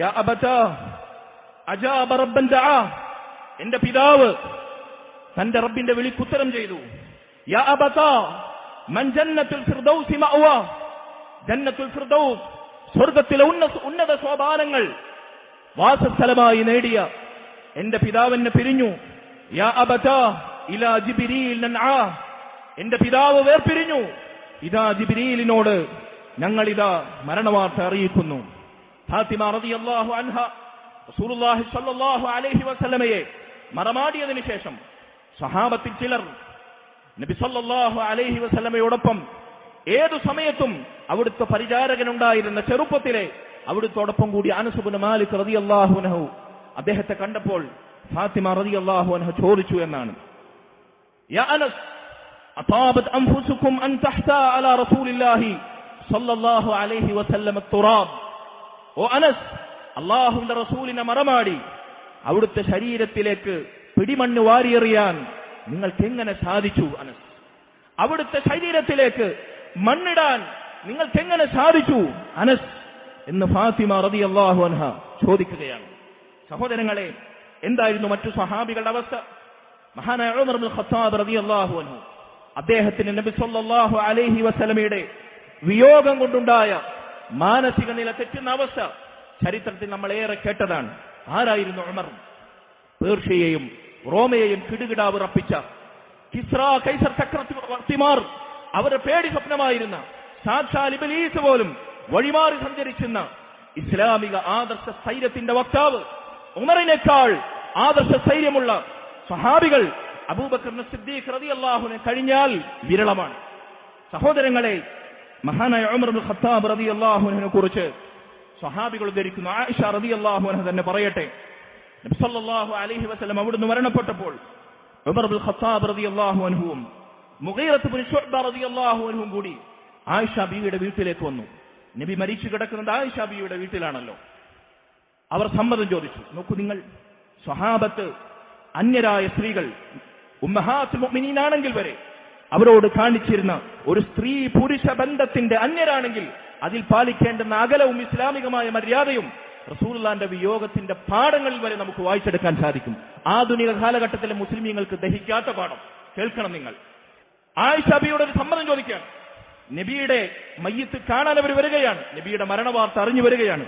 യാ അബതാ അജാബ റബ്ബൻ ദആ, എന്റെ പിതാവ് തന്റെ റബ്ബിന്റെ വിളിക്കുത്തരം ചെയ്തു. യാ അബതാ മൻ ജന്നത്തുൽ ഫിർദൗസി മഅവാ, ജന്നത്തുൽ ഫിർദൗസ് സ്വർഗ്ഗത്തിലെ ഉന്നത സോപാനങ്ങൾ വാസസ്ഥലമായി നേടിയ എന്റെ പിതാവിനെ പിരിഞ്ഞു. യാ അബതാ ഇലാ ജിബ്രീൽ നൻആ, എന്റെ പിതാവ് വേർപിരിഞ്ഞു. ഇതാ ജിബ്രീലിനോട് ഞങ്ങളിതാ മരണവാർത്ത അറിയിക്കുന്നു. ഫാത്തിമ റളിയല്ലാഹു അൻഹ റസൂലുള്ളാഹി സ്വല്ലല്ലാഹു അലൈഹി വസല്ലമയെ മറമാടിയതിനു ശേഷം സ്വഹാബത്തിൽ ചിലർ നബി സ്വല്ലല്ലാഹു അലൈഹി വസല്ലമയോടൊപ്പം ഏതു സമയത്തും അവിടുത്തെ പരിചാരകനുണ്ടായിരുന്ന ചെറുപ്പത്തിലെ അവിടുത്തോടൊപ്പം കൂടി അനസ് ഇബ്നു മാലിക് റളിയല്ലാഹു അൻഹു അദ്ദേഹത്തെ കണ്ടപ്പോൾ ഫാത്തിമ റളിയല്ലാഹു അൻഹ ചോദിച്ചു എന്നാണ്, യാ അനസ് അതാബത് അൻഫുസുകും അൻ തഹ്താ അലാ റസൂലില്ലാഹി സ്വല്ലല്ലാഹു അലൈഹി വസല്ലമ തുറാബ്, ഓ അനസ്, അല്ലാഹുവിന്റെ റസൂലിനെ മറമാടി അവിടുത്തെ ശരീരത്തിലേക്ക് പിടിമണ്ണ് വാരിയെറിയാൻ നിങ്ങൾക്ക് എങ്ങനെ സാധിച്ചു? അനസ്, അവിടുത്തെ ശരീരത്തിലേക്ക് മണ്ണിടാൻ നിങ്ങൾക്ക് എങ്ങനെ സാധിച്ചു അനസ് എന്ന് ഫാത്തിമ റളിയല്ലാഹു അൻഹ ചോദിക്കുകയാണ്. സഹോദരങ്ങളെ, എന്തായിരുന്നു മറ്റു സ്വഹാബികളുടെ അവസ്ഥ? മഹാനായ ഉമർ ഇബ്നുൽ ഖത്താബ് റളിയല്ലാഹു അൻഹു അദ്ദേഹത്തിന് നബി സല്ലല്ലാഹു അലൈഹി വസല്ലമയുടെ വിയോഗം കൊണ്ടുണ്ടായ മാനസിക നില തെറ്റുന്ന അവസ്ഥ ചരിത്രത്തിൽ നമ്മൾ ഏറെ കേട്ടതാണ്. ആരായിരുന്നു ഉമർ? പേർഷ്യയെയും റോമയെയും കിടുകിടാ വിറപ്പിച്ച കിസ്ര കൈസർ ചക്രവർത്തിമാർ അവരുടെ പേടി സ്വപ്നമായിരുന്ന സാക്ഷാൽ ഇബ്ലീസ് പോലും വഴിമാറി സഞ്ചരിക്കുന്ന ഇസ്ലാമിക ആദർശ സ്ഥൈര്യത്തിന്റെ വക്താവ് ഉമറിനേക്കാൾ ആദർശ സ്ഥൈര്യമുള്ള സ്വഹാബികൾ അബൂബക്കർ സിദ്ദീഖ് റളിയല്ലാഹു അൻഹു കഴിഞ്ഞാൽ വിരളമാണ്. സഹോദരങ്ങളെ, മഹാനായ ഉമർ ഇബ്നുൽ ഖത്താബ് റളിയല്ലാഹു അൻഹുവിനെ കുറിച്ച് സ്വഹാബികൾ ഉദ്ധരിക്കുന്നു. ആയിഷ റളിയല്ലാഹു അൻഹ തന്നെ പറയട്ടെ, നബി സല്ലല്ലാഹു അലൈഹി വസല്ലം അവിടുന്ന് മരണപ്പെട്ടപ്പോൾ ഉമർ ഇബ്നുൽ ഖത്താബ് റളിയല്ലാഹു അൻഹുവും മുഗീറത്ത് ഇബ്നു ശുഅബ റളിയല്ലാഹു അൻഹുവും കൂടി ആയിഷ ബീവിയുടെ വീട്ടിലേക്ക് വന്നു. നബി മരിച്ചു കിടക്കുന്നത് ആയിഷ ബീവിയുടെ വീട്ടിലാണല്ലോ. അവർ സമ്മതം ചോദിച്ചു. നോക്കൂ നിങ്ങൾ, സ്വഹാബത്ത് അന്യരായ സ്ത്രീകൾ ഉമ്മഹാത്തുൽ മുഅ്മിനീനാണെങ്കിൽ വരെ അവരോട് കാണിച്ചിരുന്ന ഒരു സ്ത്രീ പുരുഷ ബന്ധത്തിന്റെ അന്യരാണെങ്കിൽ അതിൽ പാലിക്കേണ്ടുന്ന അകലവും ഇസ്ലാമികമായ മര്യാദയും റസൂലുള്ളാഹിന്റെ വിയോഗത്തിന്റെ പാഠങ്ങളിൽ വരെ നമുക്ക് വായിച്ചെടുക്കാൻ സാധിക്കും. ആധുനിക കാലഘട്ടത്തിലെ മുസ്ലിമീങ്ങൾക്ക് ദഹിക്കാത്ത പാഠം കേൾക്കണം നിങ്ങൾ. ആയിഷ ബീവിയോട് ഒരു സമ്മതം ചോദിക്കുകയാണ്. നബിയുടെ മയ്യിത്ത് കാണാൻ അവർ വരികയാണ്. നബിയുടെ മരണവാർത്ത അറിഞ്ഞു വരികയാണ്.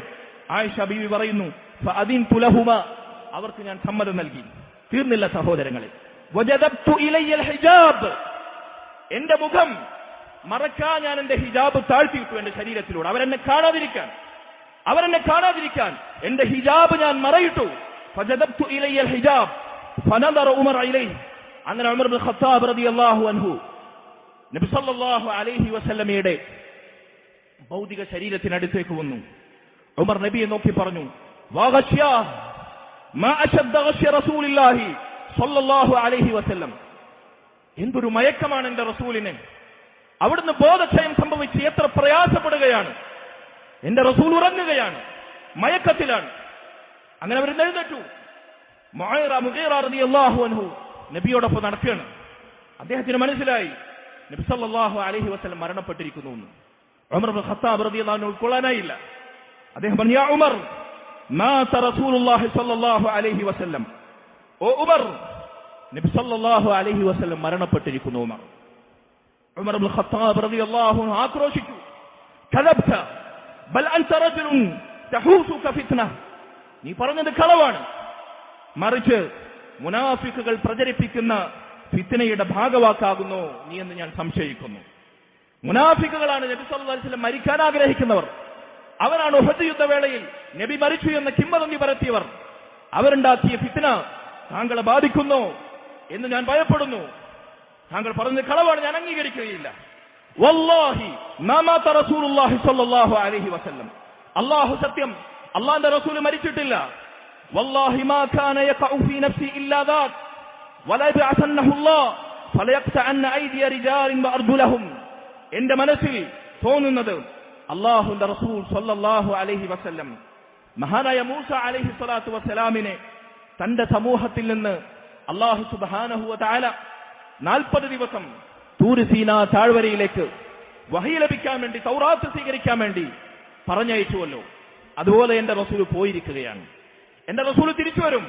ആയിഷ ബീവി പറയുന്നു, ഫഅദിൻതു ലഹുമാ, അവർക്ക് ഞാൻ സമ്മതം നൽകി. തീർന്നില്ല സഹോദരങ്ങളെ, വജദബ്തു ഇലയ്യൽ ഹിജാബ്, എന്റെ മുഖം മറക്കാൻ ഞാൻ എന്റെ ഹിജാബ് താഴ്ത്തിയിട്ടു എന്റെ ശരീരത്തിലൂടെ. അവരെന്നെ കാണാതിരിക്കാൻ എന്റെ ഹിജാബ് ഞാൻ മറയിട്ടു. ഫജദബ്തു ഇലയ്യൽ ഹിജാബ് ഫനദറ ഉമർ ഇലൈഹി, അങ്ങനെ ഉമർ ഇബ്നുൽ ഖത്താബ് റളിയല്ലാഹു അൻഹു നബി സല്ലല്ലാഹു അലൈഹി വസല്ലമയുടെ ഭൗതിക ശരീരത്തിനടുത്തേക്ക് വന്നു. ഉമർ നബിയെ നോക്കി പറഞ്ഞു, വഗശ്യ മാ അശദ്ദ ഗശ്യ റസൂലില്ലാഹി സല്ലല്ലാഹു അലൈഹി വസല്ലം, എന്തൊരു മയക്കമാണ് എന്റെ റസൂലിനെ. അവിടുന്ന് ബോധക്ഷയം സംഭവിച്ച് എത്ര പ്രയാസപ്പെടുകയാണ്. എന്റെ റസൂൽ ഉറങ്ങുകയാണ്, മയക്കത്തിലാണ്. അങ്ങനെ അവർ എഴുന്നേറ്റു. മുഗീറ റളിയല്ലാഹു അൻഹു നബിയോടൊപ്പം നടക്കുകയാണ്. അദ്ദേഹത്തിന് മനസ്സിലായി നബി സല്ലല്ലാഹു അലൈഹി വസല്ലം മരണപ്പെട്ടിരിക്കുന്നു എന്ന്. ഉമർ ഇബ്നുൽ ഖത്താബ് റളിയല്ലാഹു അൻഹു ഉൾക്കൊള്ളാനായില്ല. അദ്ദേഹം പറഞ്ഞു, യാ ഉമർ മാത റസൂലുള്ളാഹി സല്ലല്ലാഹു അലൈഹി വസല്ലം, ഓ ഉമർ, നബി സല്ലല്ലാഹു അലൈഹി വസല്ലം മരണപ്പെട്ടിരിക്കുന്നു. ഉമർ ഇബ്നുൽ ഖത്താബ് റളിയല്ലാഹു അൻഹു ആക്രോശിച്ചു, കദബ്ത ബൽ അൻത റജുലുൻ തഹൂസുക ഫിത്ന, നീ പറഞ്ഞത് കളവാണ്, മറിച്ച് മുനാഫിക്കുകൾ പ്രചരിപ്പിക്കുന്ന ഫിത്നയുടെ ഭാഗവാക്കാകുന്നു നീ എന്ന് ഞാൻ സംശയിക്കുന്നു. മുനാഫിക്കുകളാണ് നബി സല്ലല്ലാഹു അലൈഹി വസല്ലം മരിക്കാൻ ആഗ്രഹിക്കുന്നവർ. അവരാണ് ഉഹദ് യുദ്ധവേളയിൽ നബി മരിച്ചു എന്ന കിംവദന്തി പരത്തിയവർ. അവരുണ്ടാക്കിയ ഫിത്ന താങ്കളെ ബാധിക്കുന്നു എന്ന് ഞാൻ ഭയപ്പെടുന്നു. താങ്കൾ പറഞ്ഞത് കളവാണ്, ഞാൻ അംഗീകരിക്കുകയില്ല. വല്ലാഹി മാ മാത റസൂലുള്ളാഹി സ്വല്ലല്ലാഹു അലൈഹി വസല്ലം, അല്ലാഹു സത്യം, അല്ലാഹുവിന്റെ റസൂൽ മരിച്ചിട്ടില്ല. വല്ലാഹി മാ കാന യഖഉ ഫീ നഫ്സി ഇല്ലാ ദാക് വലാ യബ്അസന്നഹു അല്ലാഹ് ഫലയഖ്തഅന്ന ഐദിയ റിജാലിൻ വഅർജുലഹും. എന്റെ മനസ്സിൽ തോന്നുന്നത് അല്ലാഹുവിന്റെ റസൂൽ സ്വല്ലല്ലാഹു അലൈഹി വസല്ലം മഹാനായ മൂസ അലൈഹി സ്വലാത്തു വസ്സലാമിനെ തന്റെ സമൂഹത്തിൽ നിന്ന് അല്ലാഹു സുബ്ഹാനഹു വ തആല 40 ദിവസം തൂർ സീനാ താഴ്വരയിലേക്ക് വഹി ലഭിക്കാൻ വേണ്ടി, തൗറാത്ത് സ്വീകരിക്കാൻ വേണ്ടി പറഞ്ഞയച്ചുവല്ലോ. അതുപോലെ എന്റെ റസൂൽ പോയിരിക്കുകയാണ്. എന്റെ റസൂൽ തിരിച്ചു വരും.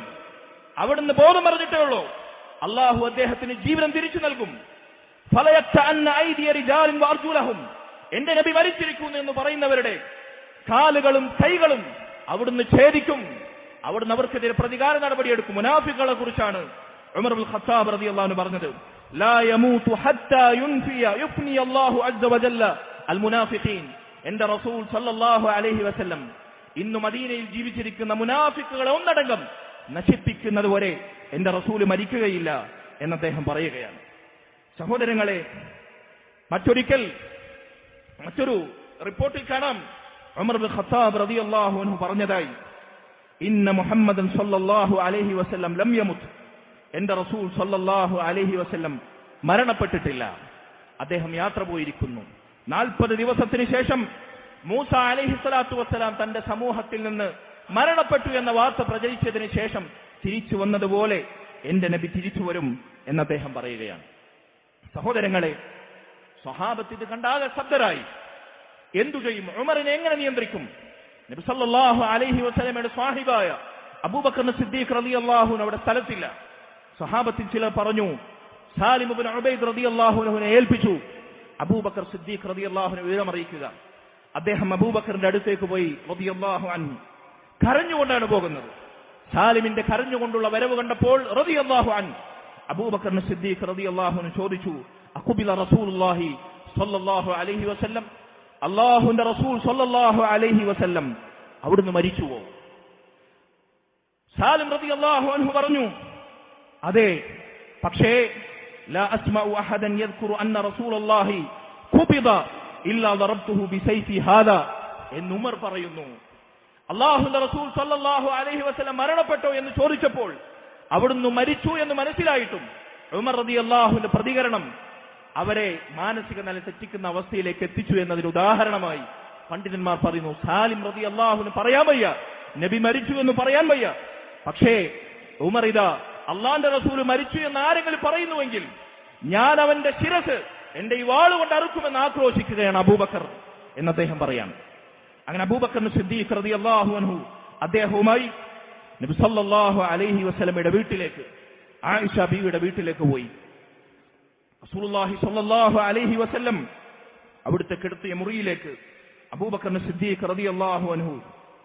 അവിടുന്ന് ബോധം പറഞ്ഞിട്ടേ ഉള്ളൂ. അള്ളാഹു അദ്ദേഹത്തിന് ജീവനം തിരിച്ചു നൽകും. ഫലയഖ്തഅന്ന ഐദിയ റിജാലിൻ വഅർജുലഹും, എന്റെ നബി മരിച്ചിരിക്കുന്നു എന്ന് പറയുന്നവരുടെ കാലുകളും കൈകളും അവിടുന്ന് ഛേദിക്കും. അവിടുന്ന് അവർക്കെതിരെ പ്രതികാര നടപടിയെടുക്കും. മുനാഫിക്കുകളെ കുറിച്ചാണ് ഉമർ ഇബ്നുൽ ഖത്താബ് റളിയല്ലാഹു അൻഹു പറഞ്ഞത്, ലാ യമൂതു ഹത്താ യുഫ്നി അല്ലാഹു അസ്സ വജല്ല അൽ മുനാഫിഖീൻ. എന്റെ റസൂൽ സല്ലല്ലാഹു അലൈഹി വസല്ലം ഇന്ന് മദീനയിൽ ജീവിച്ചിരിക്കുന്ന മുനാഫിക്കുകളെ ഒന്നടങ്കം നശിപ്പിക്കുന്നത് വരെ എന്റെ റസൂൽ മരിക്കുകയില്ല എന്ന് അദ്ദേഹം പറയുകയാണ്. സഹോദരങ്ങളെ, മറ്റൊരു റിപ്പോർട്ടിൽ കാണാം ഉമർ ഇബ്നുൽ ഖത്താബ് റളിയല്ലാഹു അൻഹു പറഞ്ഞതായി, ഇന്ന മുഹമ്മദൻ സല്ലല്ലാഹു അലൈഹി വസല്ലം ലം യമുത്, എന്റെ റസൂൽ സല്ലല്ലാഹു അലൈഹി വസല്ലം മരണപ്പെട്ടിട്ടില്ല, അദ്ദേഹം യാത്ര പോയിരിക്കുന്നു. 40 ദിവസത്തിന് ശേഷം മൂസ അലൈഹി സ്വലാത്തു വസ്സലാം തന്റെ സമൂഹത്തിൽ നിന്ന് മരണപ്പെട്ടു എന്ന വാർത്ത പ്രചരിച്ചതിന് ശേഷം തിരിച്ചു വന്നതുപോലെ എന്റെ നബി തിരിച്ചു വരും എന്ന് അദ്ദേഹം പറയുകയാണ്. സഹോദരങ്ങളെ, സ്വഹാബത്ത് ഇത് കണ്ടാകെ ശബ്ദരായി. എന്തു ചെയ്യും? ഉമറിനെ എങ്ങനെ നിയന്ത്രിക്കും? നബി സല്ലല്ലാഹു അലൈഹി വസല്ലമയുടെ സ്വാഹിബായ അബൂബക്കർ സിദ്ദീഖ് റളിയല്ലാഹു അൻഹു അവിടെ സ്ഥലത്തില്ല. സ്വഹാബത്തിൽ ചിലർ പറഞ്ഞു, സാലിം ഇബ്നു ഉബൈദ് റളിയല്ലാഹു അൻഹുവിനെ ഏൽപ്പിച്ചു അബൂബക്കർ സിദ്ദീഖ് റളിയല്ലാഹു അൻഹു വിവരം അറിയിക്കുക. അദ്ദേഹം അബൂബക്കറിന്റെ അടുത്തേക്ക് പോയി റളിയല്ലാഹു അൻഹു കരഞ്ഞുകൊണ്ടാണ് പോകുന്നത്. സാലിമിന്റെ കരഞ്ഞുകൊണ്ടുള്ള വരവ് കണ്ടപ്പോൾ റളിയല്ലാഹു അൻഹു അബൂബക്കർ സിദ്ദീഖ് റളിയല്ലാഹു അൻഹു ചോദിച്ചു, അഖുബില റസൂലുള്ളാഹി സ്വല്ലല്ലാഹു അലൈഹി വസല്ലം, അല്ലാഹുവിന്റെ റസൂൽ സ്വല്ലല്ലാഹു അലൈഹി വസല്ലം അവിടുന്ന് മരിച്ചുവോ? സാലിം റളിയല്ലാഹു അൻഹു പറഞ്ഞു, അതെ, പക്ഷേ ലാ അസ്മഉ അഹദൻ യദ്കുറു അന്ന റസൂലുള്ളാഹി ഖുബിദ ഇല്ലാ ദറബ്തുഹു ബിസൈഫി ഹാദാ എന്ന് ഉമർ പറയുന്നു. അല്ലാഹുവിന്റെ റസൂൽ സ്വല്ലല്ലാഹു അലൈഹി വസല്ലം മരണപ്പെട്ടോ എന്ന് ചോദിച്ചപ്പോൾ അവിടുന്ന് മരിച്ചു എന്ന് മനസ്സിലായിട്ടും ഉമർ റളിയല്ലാഹുവിന്റെ പ്രതികരണം അവരെ മാനസിക നില തെറ്റിക്കുന്ന അവസ്ഥയിലേക്ക് എത്തിച്ചു എന്നതിന് ഉദാഹരണമായി പണ്ഡിതന്മാർ പറയുന്നു. സാലിം റളിയല്ലാഹുവിന് പറയാൻ വയ്യ, നബി മരിച്ചു എന്ന് പറയാൻ വയ്യ, പക്ഷേ ഉമർ ഇതാ അള്ളാന്റെ റസൂൽ മരിച്ചു എന്ന് ആരെങ്കിലും പറയുന്നുവെങ്കിൽ ഞാൻ അവന്റെ ശിരസ് എന്റെ ഈ വാളുകൊണ്ട് അറുക്കുമെന്ന് ആക്രോശിക്കുകയാണ് അബൂബക്കർ എന്ന് അദ്ദേഹം പറയാം. അങ്ങനെ അബൂബക്കർ സിദ്ദീഖ് റളിയല്ലാഹു അൻഹു അദ്ദേഹവുമായി നബി സല്ലല്ലാഹു അലൈഹി വസല്ലമയുടെ വീട്ടിലേക്ക്, ആയിഷ ബീവിയുടെ വീട്ടിലേക്ക് പോയി. റസൂലുള്ളാഹി സ്വല്ലല്ലാഹു അലൈഹി വസല്ലം അവിടുത്തെ കിടത്തിയ മുറിയിലേക്ക് അബൂബക്കർ സിദ്ദീഖ് റളിയല്ലാഹു അൻഹു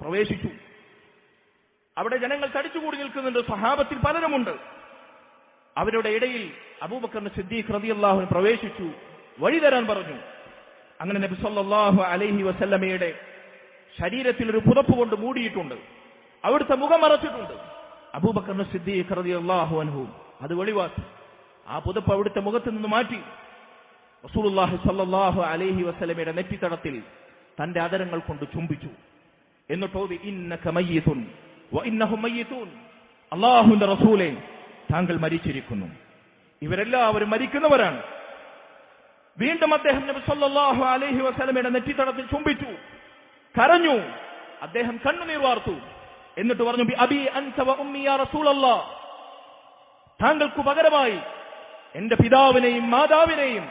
പ്രവേശിച്ചു. അവിടെ ജനങ്ങൾ തടിച്ചുകൂടി നിൽക്കുന്നുണ്ട്, സ്വഹാബത്തിൽ പലരുമുണ്ട്. അവരുടെ ഇടയിൽ അബൂബക്കർ സിദ്ദീഖ് റളിയല്ലാഹു അൻഹു പ്രവേശിച്ചു, വഴി തരാൻ പറഞ്ഞു. അങ്ങനെ നബി സല്ലല്ലാഹു അലൈഹി വസല്ലമയുടെ ശരീരത്തിൽ ഒരു പുതപ്പ് കൊണ്ട് മൂടിയിട്ടുണ്ട്, അവിടുത്തെ മുഖം മറച്ചിട്ടുണ്ട്. അബൂബക്കർ സിദ്ദീഖ് റളിയല്ലാഹു അൻഹു അത് വെളിവാക്കി. ആ പുതപ്പ് അവിടുത്തെ മുഖത്ത് നിന്ന് മാറ്റി റസൂലുള്ളാഹി സ്വല്ലല്ലാഹു അലൈഹി വസല്ലമയുടെ നെറ്റിത്തടത്തിൽ തന്റെ അതരങ്ങൾ കൊണ്ട് ചുംബിച്ചു. എന്നിട്ടോതി, ഇന്നക മയ്യിതുൻ വ ഇന്നഹും മയ്യിതൂൻ, അല്ലാഹുവിന്റെ റസൂലേ, താങ്കൾ മരിച്ചിരിക്കുന്നു, ഇവരെല്ലാവരും മരിക്കുന്നവരാണ്. വീണ്ടും അദ്ദേഹം നബി സല്ലല്ലാഹു അലൈഹി വസല്ലമയുടെ നെറ്റിത്തടത്തിൽ ചുംബിച്ചു, കരഞ്ഞു, അദ്ദേഹം കണ്ണുനീർ വാർത്തു. എന്നിട്ട് പറഞ്ഞു, ബി അബി അൻത വ ഉമ്മി യാ റസൂലല്ലാഹ്, താങ്കൾക്ക് പകരമായി എന്റെ പിതാവിനെയും മാതാവിനെയും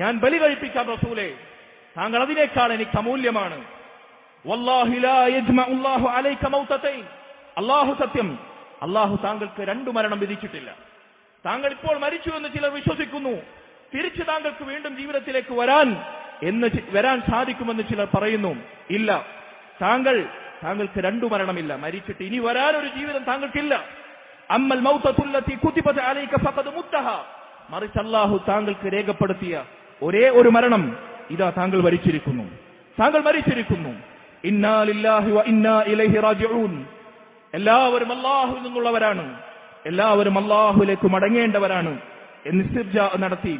ഞാൻ ബലി കഴിപ്പിക്കാം റസൂലേ, താങ്കൾ അതിനേക്കാൾ എനിക്ക് അമൂല്യമാണ്. വല്ലാഹി ലാ യജ്മഉ അല്ലാഹു അലൈക മൗതതൈൻ, അല്ലാഹു സത്യം, അല്ലാഹു താങ്കൾക്ക് 2 മരണം വിധിച്ചിട്ടില്ല. താങ്കൾ ഇപ്പോൾ മരിച്ചു എന്ന് ചിലർ വിശ്വസിക്കുന്നു, തിരിച്ച് താങ്കൾക്ക് വീണ്ടും ജീവിതത്തിലേക്ക് വരാൻ സാധിക്കുമെന്ന് ചിലർ പറയുന്നു. ഇല്ല, താങ്കൾക്ക് 2 മരണമില്ല, മരിച്ചിട്ട് ഇനി വരാനൊരു ജീവിതം താങ്കൾക്കില്ല. അമ്മൽ മൗതത്തുല്ലതി കുതിബത അലൈക ഫഖദ് മുത്തഹ, മറിച്ച് അല്ലാഹു താങ്കൾക്ക് രേഖപ്പെടുത്തിയ ഒരേ ഒരു മരണം ഇതാ താങ്കൾ മരിച്ചിരിക്കുന്നു. ഇന്നാ ലില്ലാഹി വ ഇന്നാ ഇലൈഹി റാജിഊൻ, എല്ലാവരും അല്ലാഹുവിൽ നിന്നുള്ളവരാണ്, എല്ലാവരും അല്ലാഹുവിലേക്ക് മടങ്ങേണ്ടവരാണ് എന്ന് ഇസ്തിർജാ നടത്തി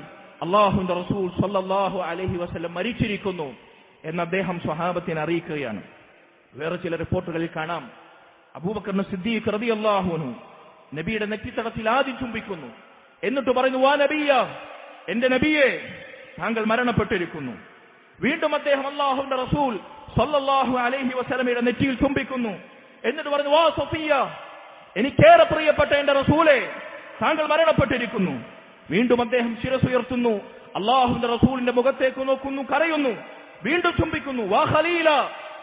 അള്ളാഹുവിന്റെ റസൂൽ സല്ലല്ലാഹു അലൈഹി വസല്ലം മരിച്ചിരിക്കുന്നു എന്ന് അദ്ദേഹം സ്വഹാബത്തിനെ അറിയിക്കുകയാണ്. വേറെ ചില റിപ്പോർട്ടുകളിൽ കാണാം, അബൂബക്കർ സിദ്ദീഖ് റളിയല്ലാഹു അൻഹു നബിയുടെ നെറ്റിത്തടത്തിൽ ആദ്യം ചുംബിക്കുന്നു. എന്നിട്ട് പറയുന്നു, വാ നബിയ, എന്റെ നബിയെ, താങ്കൾ മരണപ്പെട്ടിരിക്കുന്നു. വീണ്ടും അദ്ദേഹം അള്ളാഹുവിന്റെ റസൂൽ സല്ലല്ലാഹു അലൈഹി വസല്ലമയുടെ നെറ്റിയിൽ ചുംബിക്കുന്നു. എന്നിട്ട് പറഞ്ഞു, വാ സഫിയ, എനിക്കേറെ പ്രിയപ്പെട്ട എന്റെ റസൂലെ, താങ്കൾ മരണപ്പെട്ടിരിക്കുന്നു. വീണ്ടും അദ്ദേഹം ശിരസുയർത്തുന്നു, അള്ളാഹുവിന്റെ റസൂലിന്റെ മുഖത്തേക്ക് നോക്കുന്നു, കരയുന്നു. വീണ്ടും ചുംബിക്കുന്നു, വാ ഖലീല,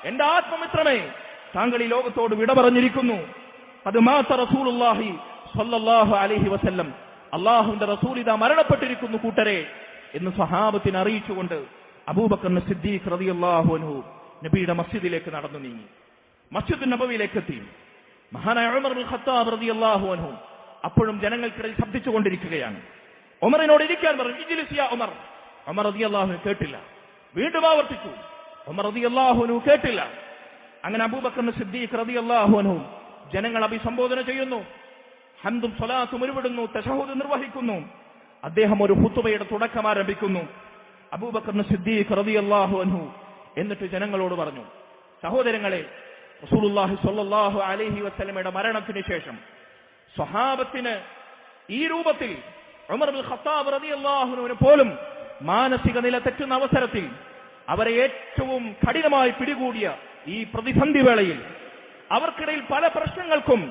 എന്റെ ആത്മമിത്രമേ, താങ്കൾ ഈ ലോകത്തോട് വിട പറഞ്ഞിരിക്കുന്നു. അത് മാത റസൂലുള്ളാഹി സ്വല്ലല്ലാഹു അലൈഹി വസല്ലം, അള്ളാഹുവിന്റെ റസൂൽ ഇതാ മരണപ്പെട്ടിരിക്കുന്നു കൂട്ടരെ എന്ന് സ്വഹാബത്തിനെ അറിയിച്ചുകൊണ്ട് അബൂബക്കർ സിദ്ദീഖ് റളിയല്ലാഹു അൻഹു നബിയുടെ മസ്ജിദിലേക്ക് നടന്നു നീങ്ങി. മസ്ജിദ് നബവിയിലേക്ക് എത്തി. മഹാനായ ഉമർ ഇബ്നുൽ ഖത്താബ് റളിയല്ലാഹു അൻഹു അപ്പോഴും ജനങ്ങൾക്കിടയിൽ ശബ്ദിച്ചുകൊണ്ടിരിക്കുകയാണ്. ഉമറിനോട് ഇരിക്കാൻ പറഞ്ഞു, ഇജ്ലിസ് യാ ഉമർ. ഉമർ റളിയല്ലാഹു അൻഹു കേട്ടില്ല. വീണ്ടും ആവർത്തിച്ചു, ഉമർ റളിയല്ലാഹു അൻഹു കേട്ടില്ല. അങ്ങനെ അബൂബക്കർ സിദ്ദീഖ് റളിയല്ലാഹു അൻഹു ജനങ്ങൾ അഭിസംബോധന ചെയ്യുന്നു, ഹംദും സ്വലാത്തും ഉരുവിടുന്നു, തശഹൂദ് നിർവഹിക്കുന്നു. അദ്ദേഹം ഒരു ഖുതുബയുടെ തുടക്കം ആരംഭിക്കുന്നു. അബൂബക്കർ സിദ്ദീഖ് റളിയല്ലാഹു അൻഹു എന്നിട്ട് ജനങ്ങളോട് പറഞ്ഞു, സഹോദരങ്ങളെ, റസൂലുള്ളാഹി സ്വല്ലല്ലാഹു അലൈഹി വസല്ലമയുടെ മരണത്തിന് ശേഷം സ്വഹാബത്തിന് ഈ രൂപത്തിൽ ഉമർ ഇബ്നുൽ ഖത്താബ് റളിയല്ലാഹു അൻഹുവിനെ പോലും മാനസിക നില തെറ്റുന്ന അവസരത്തിൽ അവരെ ഏറ്റവും കഠിനമായി പിടികൂടിയ ഈ പ്രതിസന്ധി വേളയിൽ അവർക്കിടയിൽ പല പ്രശ്നങ്ങൾക്കും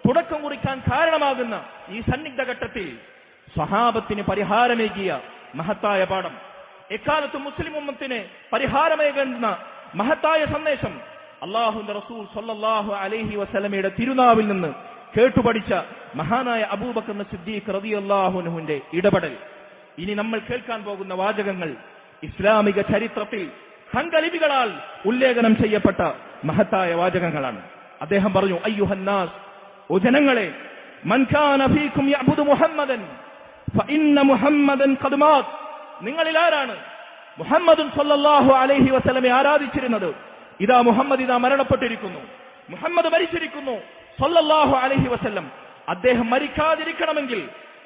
തുടക്കം കുറിക്കാൻ കാരണമാകുന്ന ഈ സന്നിഗ്ധ ഘട്ടത്തിൽ സ്വഹാബത്തിന് പരിഹാരമേകിയ മഹത്തായ പാഠം, എക്കാലത്തും മുസ്ലിം ഉമ്മത്തിന് പരിഹാരമേകുന്ന മഹത്തായ സന്ദേശം അള്ളാഹുവിന്റെ റസൂൽ സ്വല്ലല്ലാഹു അലൈഹി വസല്ലമയുടെ തിരുനാവിൽ നിന്ന് കേട്ടുപഠിച്ച മഹാനായ അബൂബക്കർ സിദ്ദീഖ് റളിയല്ലാഹു അൻഹുവിന്റെ ഇടപെടൽ. ഇനി നമ്മൾ കേൾക്കാൻ പോകുന്ന വാചകങ്ങൾ ഇസ്ലാമിക ചരിത്രത്തിൽ സംഘലിപികളാൽ ഉല്ലേഖനം ചെയ്യപ്പെട്ട മഹത്തായ വാചകങ്ങളാണ്. അദ്ദേഹം പറഞ്ഞു, അയ്യുഹന്നാസ്, ഓ ജനങ്ങളെ, മൻ കാന ഫീകും യഅ്ബുദു മുഹമ്മദൻ ഫഇന്ന മുഹമ്മദൻ ഖദ് മാത്. നിങ്ങളിൽ ആരാണ് മുഹമ്മദുൻ സ്വല്ലല്ലാഹു അലൈഹി വസല്ലമയെ ആരാധിച്ചിരുന്നത്? ഇതാ മുഹമ്മദ് ഇതാ മരണപ്പെട്ടിരിക്കുന്നു, മുഹമ്മദ് മരിച്ചിരിക്കുന്നു സ്വല്ലല്ലാഹു അലൈഹി വസല്ലം. അദ്ദേഹം മരിക്കാതിരിക്കണമെങ്കിൽ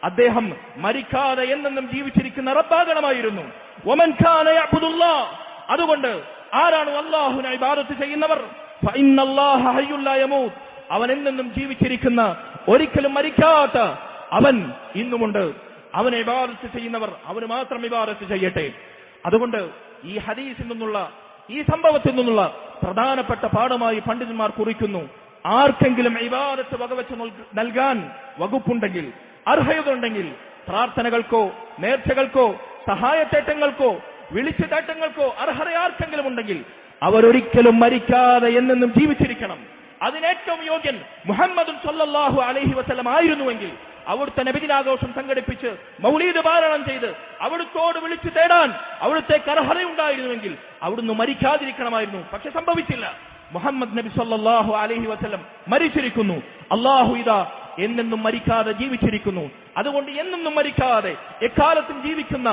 അദ്ദേഹം മരിക്കാതെ എന്നെന്നും ജീവിച്ചിരിക്കുന്ന റബ്ബാകണമായിരുന്നു. വമൻ കാന യഅ്ബുദുല്ലാഹ്, അതുകൊണ്ട് ആരാണ് അല്ലാഹുവിനെ ഇബാദത്ത് ചെയ്യുന്നവർ? ഫഇന്നല്ലാഹ ഹയ്യുൻ ലാ യമൂത്, അവൻ എന്നെന്നും ജീവിച്ചിരിക്കുന്ന, ഒരിക്കലും മരിക്കാത്ത അവൻ ഇന്നുമുണ്ട്. അവനെ ഇബാദത്ത് ചെയ്യുന്നവർ അവന് മാത്രം ഇബാദത്ത് ചെയ്യട്ടെ. അതുകൊണ്ട് ഈ ഹദീസിൽ നിന്നുള്ള, ഈ സംഭവത്തിൽ നിന്നുള്ള പ്രധാനപ്പെട്ട പാഠമായി പണ്ഡിതന്മാർ കുറിക്കുന്നു, ആർക്കെങ്കിലും ഇബാദത്ത് വകവെച്ച് നൽകാൻ വകുപ്പുണ്ടെങ്കിൽ, അർഹതയുണ്ടെങ്കിൽ, പ്രാർത്ഥനകൾക്കോ നേർച്ചകൾക്കോ സഹായത്തേട്ടങ്ങൾക്കോ വിളിച്ചു തേട്ടങ്ങൾക്കോ അർഹത ആർക്കെങ്കിലും ഉണ്ടെങ്കിൽ അവരൊരിക്കലും മരിക്കാതെ എന്നെന്നും ജീവിച്ചിരിക്കണം. അതിനേറ്റവും യോഗ്യൻ മുഹമ്മദ് സ്വല്ലല്ലാഹു അലൈഹി വസല്ലം ആയിരുന്നുവെങ്കിൽ അവിടുത്തെ നബിദിനാഘോഷം സംഘടിപ്പിച്ച് മൗലീദ് പാരായണം ചെയ്ത് അവിടുത്തോട് വിളിച്ചു തേടാൻ അവിടുത്തേക്ക് അർഹതയുണ്ടായിരുന്നുവെങ്കിൽ അവിടുന്ന് മരിക്കാതിരിക്കണമായിരുന്നു. പക്ഷെ സംഭവിച്ചില്ല. മുഹമ്മദ് നബി സ്വല്ലല്ലാഹു അലൈഹി വസല്ലം മരിച്ചിരിക്കുന്നു. അല്ലാഹു ഇതാ എന്നെന്നും മരിക്കാതെ ജീവിച്ചിരിക്കുന്നു. അതുകൊണ്ട് എന്നെന്നും മരിക്കാതെ എക്കാലത്തും ജീവിക്കുന്ന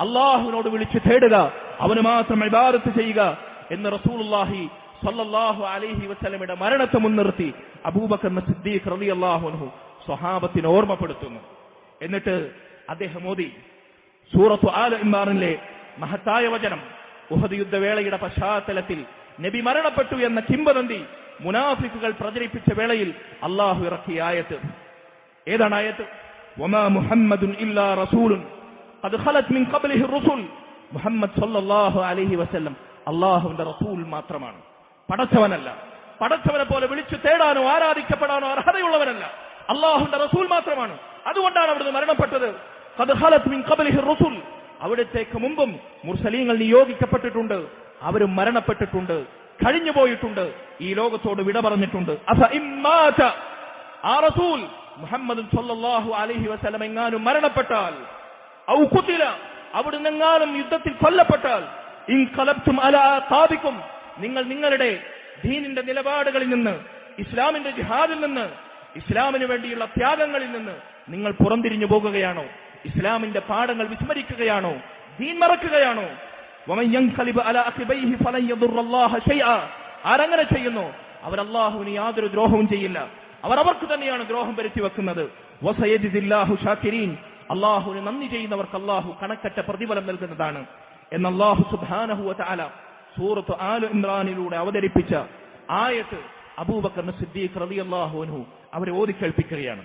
അള്ളാഹുവിനോട് വിളിച്ചു തേടുക, അവന് മാത്രം ഇബാദത്ത് ചെയ്യുക എന്ന് റസൂലുള്ളാഹി സ്വല്ലല്ലാഹു അലൈഹി വസല്ലമയുടെ മരണത്തെ മുൻനിർത്തി അബൂബക്കർ സിദ്ദീഖ് റളിയല്ലാഹു അൻഹു സ്വഹാബത്തിനെ ഓർമ്മപ്പെടുത്തുന്നു. എന്നിട്ട് അദ്ദേഹം ഓതി സൂറത്തു ആല ഇംറാനിലെ മഹത്തായ വചനം. ഉഹദ് യുദ്ധവേളയുടെ പശ്ചാത്തലത്തിൽ നബി മരണപ്പെട്ടു എന്ന കിംവദന്തി മുനാഫിക്കുകൾ പ്രചരിപ്പിച്ച വേളയിൽ അള്ളാഹു ഇറക്കിയ ആയത്ത്. ഏതാണ് ആയത്ത്? വമാ മുഹമ്മദുൻ ഇല്ലാ റസൂലുൻ ഖദ് ഖലത് മിൻ ഖബ്ലിഹി റുസുൽ. മുഹമ്മദ് സ്വല്ലല്ലാഹു അലൈഹി വസല്ലം അള്ളാഹുവിന്റെ റസൂൽ മാത്രമാണ്, പടച്ചവനല്ല. പടച്ചവനെ പോലെ വിളിച്ചു തേടാനോ ആരാധിക്കപ്പെടാനോ അർഹതയുള്ളവനല്ല, അള്ളാഹുവിന്റെ റസൂൽ മാത്രമാണ്. അതുകൊണ്ടാണ് അവിടുന്ന് മരണപ്പെട്ടത്. ഖദ് ഖലത് മിൻ ഖബ്ലിഹി റുസുൽ, അവിടത്തേക്ക് മുമ്പും മുർസലീങ്ങൾ നിയോഗിക്കപ്പെട്ടിട്ടുണ്ട്, അവരും മരണപ്പെട്ടിട്ടുണ്ട്, കഴിഞ്ഞുപോയിട്ടുണ്ട്, ഈ ലോകത്തോട് വിട പറഞ്ഞിട്ടുണ്ട്. അഫ ഇമ്മാത, ആ റസൂൽ മുഹമ്മദ് സ്വല്ലല്ലാഹു അലൈഹി വസല്ലം എങ്ങാനും മരണപ്പെട്ടാൽ, ഔ ഖുതില, അവിടുന്ന് എങ്ങാനും യുദ്ധത്തിൽ കൊല്ലപ്പെട്ടാൽ, ഇൻഖലബ്തും അലാ അഖാബികും, നിങ്ങൾ നിങ്ങളുടെ ദീനിന്റെ നിലപാടുകളിൽ നിന്ന്, ഇസ്ലാമിന്റെ ജിഹാദിൽ നിന്ന്, ഇസ്ലാമിന് വേണ്ടിയുള്ള ത്യാഗങ്ങളിൽ നിന്ന് നിങ്ങൾ പുറംതിരിഞ്ഞു പോകുകയാണോ? ഇസ്ലാമിന്റെ പാഠങ്ങൾ വിസ്മരിക്കുകയാണോ? ദീൻ മറക്കുകയാണോ? വമൻ യൻഖലിബ് അലാ അഖിബൈഹി ഫലൻ യദുറല്ലാഹ ശൈഅ, ആരങ്ങനെ ചെയ്യുന്നു അവർ അല്ലാഹുവിന് യാതൊരു ദ്രോഹവും ചെയ്യില്ല, അവർ അവർക്ക് തന്നെയാണ് ദ്രോഹം വരുത്തി വെക്കുന്നത്. വസയജിദില്ലാഹു ശാകിരീൻ, അള്ളാഹുവിന് നന്ദി ചെയ്യുന്നവർക്ക് അള്ളാഹു കണക്കറ്റ പ്രതിഫലം നൽകുന്നതാണ് എന്ന് അള്ളാഹു സുബ്ഹാനഹു വ തആല സൂറത്ത് ആല ഇംറാനിലൂടെ അവതരിപ്പിച്ച ആയത്ത് അബൂബക്കർ സിദ്ദീഖ് റളിയല്ലാഹു അൻഹു അവരെ ഓതി കേൾപ്പിക്കുകയാണ്.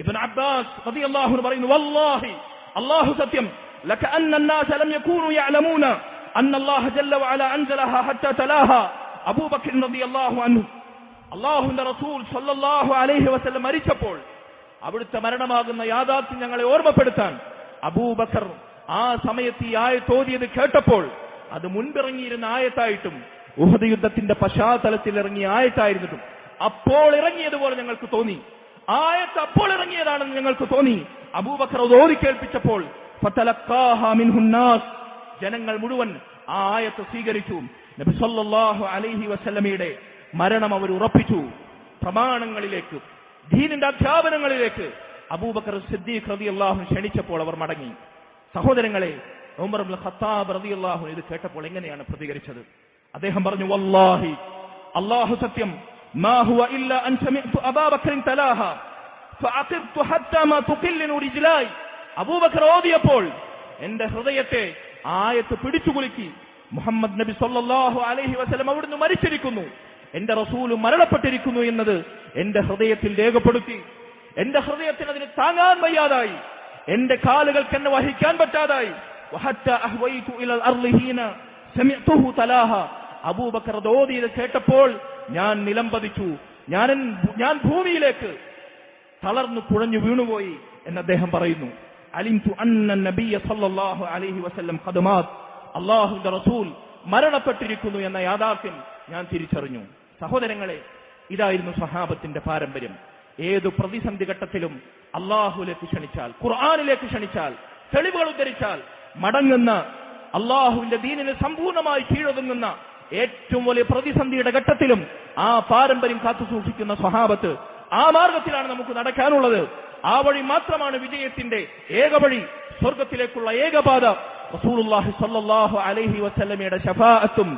ഇബ്നു അബ്ബാസ് റളിയല്ലാഹു അൻഹു പറയുന്നു, വല്ലാഹി അല്ലാഹു സത്യം, ലകഅന്ന الناس ലം യകൂനു യഅലമൂന അന്ന അല്ലാഹു ജല്ല വഅല അൻസലഹാ ഹത്താ തലാഹാ. അബൂബക്കർ റളിയല്ലാഹു അൻഹു അല്ലാഹുവിന്റെ റസൂൽ സ്വല്ലല്ലാഹു അലൈഹി വസല്ലം മരിച്ചപ്പോൾ അവിടുത്തെ മരണമാകുന്ന യാഥാർത്ഥ്യം ഞങ്ങളെ ഓർമ്മപ്പെടുത്താൻ അബൂബക്കർ ആ സമയത്ത് ഈ ആയത്ത് ഓതിയത് കേട്ടപ്പോൾ, അത് മുൻപിറങ്ങിയിരുന്ന ആയത്തായിട്ടും ഉഹദ് യുദ്ധത്തിന്റെ പശ്ചാത്തലത്തിൽ ഇറങ്ങിയ ആയത്തായിരുന്നിട്ടും അപ്പോൾ ഇറങ്ങിയതുപോലെ ഞങ്ങൾക്ക് തോന്നി. ആയത്ത് അപ്പോൾ ഇറങ്ങിയതാണെന്ന് ഞങ്ങൾക്ക് തോന്നി. അബൂബക്കർ അത് ഓതി കേൾപ്പിച്ചപ്പോൾ ഫതലഖാഹാ മിൻഹുന്നാസ്, ജനങ്ങൾ മുഴുവൻ ആ ആയത്ത് സ്വീകരിച്ചു. നബി സല്ലല്ലാഹു അലൈഹി വസല്ലമയുടെ മരണം അവർ ഉറപ്പിച്ചു. പ്രമാണങ്ങളിലേക്ക്, ദീനിന്റെ അധ്യാപനങ്ങളിലേക്ക് അബൂബക്കർ സിദ്ദീഖ് റളിയല്ലാഹു അൻഹു ക്ഷണിച്ചപ്പോൾ അവർ മടങ്ങി. സഹോദരങ്ങളെ, ഉമർ ഇബ്നുൽ ഖത്താബ് റളിയല്ലാഹു അൻഹു ഇത് കേട്ടപ്പോൾ എങ്ങനെയാണ് പ്രതികരിച്ചത്? അദ്ദേഹം പറഞ്ഞു, വല്ലാഹി അല്ലാഹു സത്യം, മാ ഹുവ ഇല്ലാ അൻ സമിഅ്തു അബൂബക്കർ തലാഹാ ഫഅഖിബ്തു ഹത്താ മാ തുഖില്ലു റിജ്ലായി. അബൂബക്കർ ഓതിയപ്പോൾ എന്റെ ഹൃദയത്തെ ആയത്ത് പിടിച്ചുകുലുക്കി. മുഹമ്മദ് നബി സല്ലല്ലാഹു അലൈഹി വസല്ലം അവിടുന്ന് മരിച്ചിരിക്കുന്നു, എന്റെ റസൂൽ മരണപ്പെട്ടിരിക്കുന്നു എന്നത് എന്റെ ഹൃദയത്തിൽ രേഖപ്പെടുത്തി. എന്റെ ഹൃദയത്തിന് അതിന് താങ്ങാൻ വയ്യാതായി, എന്റെ കാലുകൾക്ക് എന്നെ വഹിക്കാൻ പറ്റാതായി. വഹത്താ അഹ്വൈതു ഇലൽ അർളി ഹീന സമിഅ്തുഹു തലാഹാ. അബൂബക്കർ ഓതിയത് കേട്ടപ്പോൾ ഞാൻ നിലംപതിച്ചു, ഞാൻ ഭൂമിയിലേക്ക് തളർന്നു കുഴഞ്ഞു വീണുപോയി എന്ന് അദ്ദേഹം പറയുന്നു. അലിംതു അന്ന നബിയ സല്ലല്ലാഹു അലൈഹി വസല്ലം ഖദ് മാത്, അല്ലാഹുവിന്റെ റസൂൽ മരണപ്പെട്ടിരിക്കുന്നു എന്ന യാഥാർത്ഥ്യം ഞാൻ തിരിച്ചറിഞ്ഞു. സഹോദരങ്ങളെ, ഇതായിരുന്നു സ്വഹാബത്തിന്റെ പാരമ്പര്യം. ഏതു പ്രതിസന്ധി ഘട്ടത്തിലും അള്ളാഹുലേക്ക് ക്ഷണിച്ചാൽ, ഖുർആനിലേക്ക് ക്ഷണിച്ചാൽ, തെളിവുകൾ ഉദ്ധരിച്ചാൽ മടങ്ങുന്ന, അള്ളാഹുവിന്റെ ദീനിന് സമ്പൂർണ്ണമായി കീഴൊതുങ്ങുന്ന ഏറ്റവും വലിയ പ്രതിസന്ധിയുടെ ഘട്ടത്തിലും ആ പാരമ്പര്യം കാത്തു സൂക്ഷിക്കുന്ന സ്വഹാബത്ത്, ആ മാർഗത്തിലാണ് നമുക്ക് നടക്കാനുള്ളത്. ആ വഴി മാത്രമാണ് വിജയത്തിന്റെ ഏക വഴി, സ്വർഗത്തിലേക്കുള്ള ഏകപാത. റസൂലുള്ളാഹി സ്വല്ലല്ലാഹു അലൈഹി വസല്ലമയുടെ ശഫാഅത്തും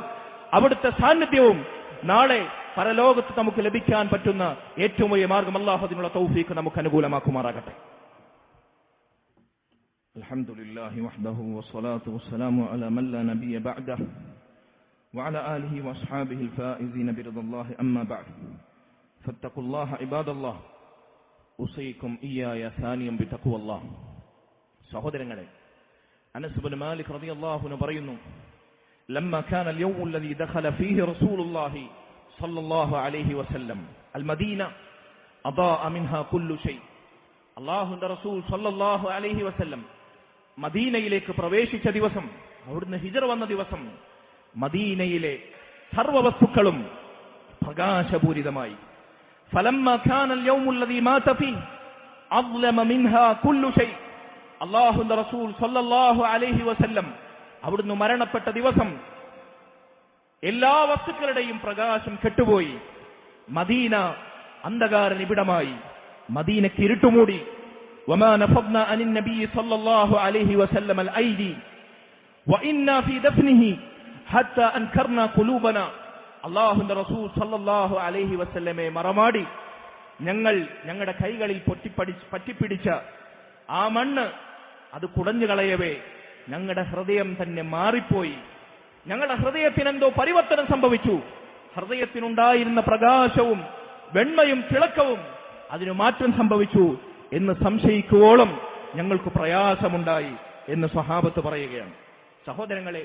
അവിടുത്തെ സാന്നിധ്യവും നാളെ പരലോകത്ത് നമുക്ക് ലഭിക്കാൻ പറ്റുന്ന ഏറ്റവും വലിയ മാർഗം. അല്ലാഹു അതിനുള്ള തൗഫീഖ് നമുക്ക് അനുകൂലമാക്കുമാറാകട്ടെ. അൽഹംദുലില്ലാഹി വഹ്ദഹു വസ്സലാത്തു വസ്സലാമു അലാ മൻ ലാ നബിയ ബഅദഹു വഅലാ ആലിഹി വഅസ്ഹാബിഹിൽ ഫായിസീന ബിറിദല്ലാഹി അമ്മാ ബഅദ്. ഫത്തഖുല്ലാഹ ഇബാദല്ലാഹ്, ഉസീകും ഇയ്യായ സാനിയം ബിതഖ്വല്ലാഹ്. സഹോദരങ്ങളെ, അനസ് ഇബ്നു മാലിക് റളിയല്ലാഹു അൻഹു പറയുന്നു, ലമ്മ കാന അൽ-യൗം അല്ലദീ ദഖല ഫീഹി റസൂലുള്ളാഹി സല്ലല്ലാഹു അലൈഹി വസല്ലം അൽ-മദീന അദാഅ മിൻഹാ കുല്ലു ഷൈ. അല്ലാഹുവിന്റെ റസൂൽ സല്ലല്ലാഹു അലൈഹി വസല്ലം മദീനയിലേക്ക് പ്രവേശിച്ച ദിവസം, അവിടുന്ന് ഹിജ്റ വന്ന ദിവസം, മദീനയിലെ സർവ്വ വസ്തുക്കളും പ്രകാശപൂരിതമായി. ഫലമ്മ കാന അൽ-യൗം അല്ലദീ മാത ഫീഹി അദ്ലമ മിൻഹാ കുല്ലു ഷൈ. അല്ലാഹുവിന്റെ റസൂൽ സല്ലല്ലാഹു അലൈഹി വസല്ലം അവിടുന്ന് മരണപ്പെട്ട ദിവസം എല്ലാ വസ്തുക്കളുടെയും പ്രകാശം കെട്ടുപോയി. മദീന അന്ധകാര നിബിഡമായി, മദീനയ്ക്ക് ഇരുട്ടുമൂടി. വമാ നഫദ്നാ അനിൻ നബി സല്ലല്ലാഹു അലൈഹി വസല്ലം അൽ ഐദി വഇന്നാ ഫീ ദഫ്നിഹി ഹത്താ അൻകർനാ ഖുലൂബനാ. അല്ലാഹുവിന്റെ റസൂൽ സല്ലല്ലാഹു അലൈഹി വസല്ലമയെ മറമാടി ഞങ്ങളുടെ കൈകളിൽ പറ്റിപ്പിടിച്ച ആ മണ്ണ് അത് കുടഞ്ഞു കളയവേ ഞങ്ങളുടെ ഹൃദയം തന്നെ മാറിപ്പോയി. ഞങ്ങളുടെ ഹൃദയത്തിനെന്തോ പരിവർത്തനം സംഭവിച്ചു. ഹൃദയത്തിനുണ്ടായിരുന്ന പ്രകാശവും വെണ്മയും തിളക്കവും അതിനു മാറ്റം സംഭവിച്ചു എന്ന് സംശയിക്കുവോളം ഞങ്ങൾക്ക് പ്രയാസമുണ്ടായി എന്ന് സ്വഹാബത്ത് പറയുകയാണ്. സഹോദരങ്ങളെ,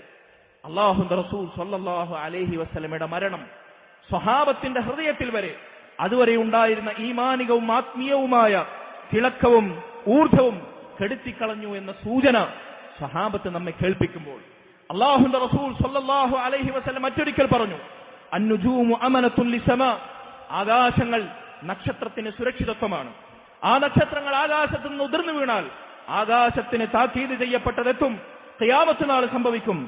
അല്ലാഹുവിന്റെ റസൂൽ സ്വല്ലല്ലാഹു അലൈഹി വസല്ലമയുടെ മരണം സ്വഹാബത്തിന്റെ ഹൃദയത്തിൽ വരെ അതുവരെ ഉണ്ടായിരുന്ന ഈമാനികവും ആത്മീയവുമായ തിളക്കവും ഊർജവും കെടുത്തിക്കളഞ്ഞു എന്ന സൂചന സ്വഹാബത്ത് നമ്മെ കേൾപ്പിക്കുമ്പോൾ, അല്ലാഹുവിന്റെ റസൂൽ സ്വല്ലല്ലാഹു അലൈഹി വസല്ലം മറ്റൊരിക്കൽ പറഞ്ഞു, അന്നുജൂമു അമനത്തുൻ ലിസമാ. ആകാശങ്ങൾ നക്ഷത്രത്തിന് സുരക്ഷിതത്വമാണ്. ആ നക്ഷത്രങ്ങൾ ആകാശത്ത് നിന്ന് ഉതിർന്നു വീണാൽ ആകാശത്തിന് താക്കീത് ചെയ്യപ്പെട്ടതെത്തും, ഖിയാമത്ത് നാൾ സംഭവിക്കും.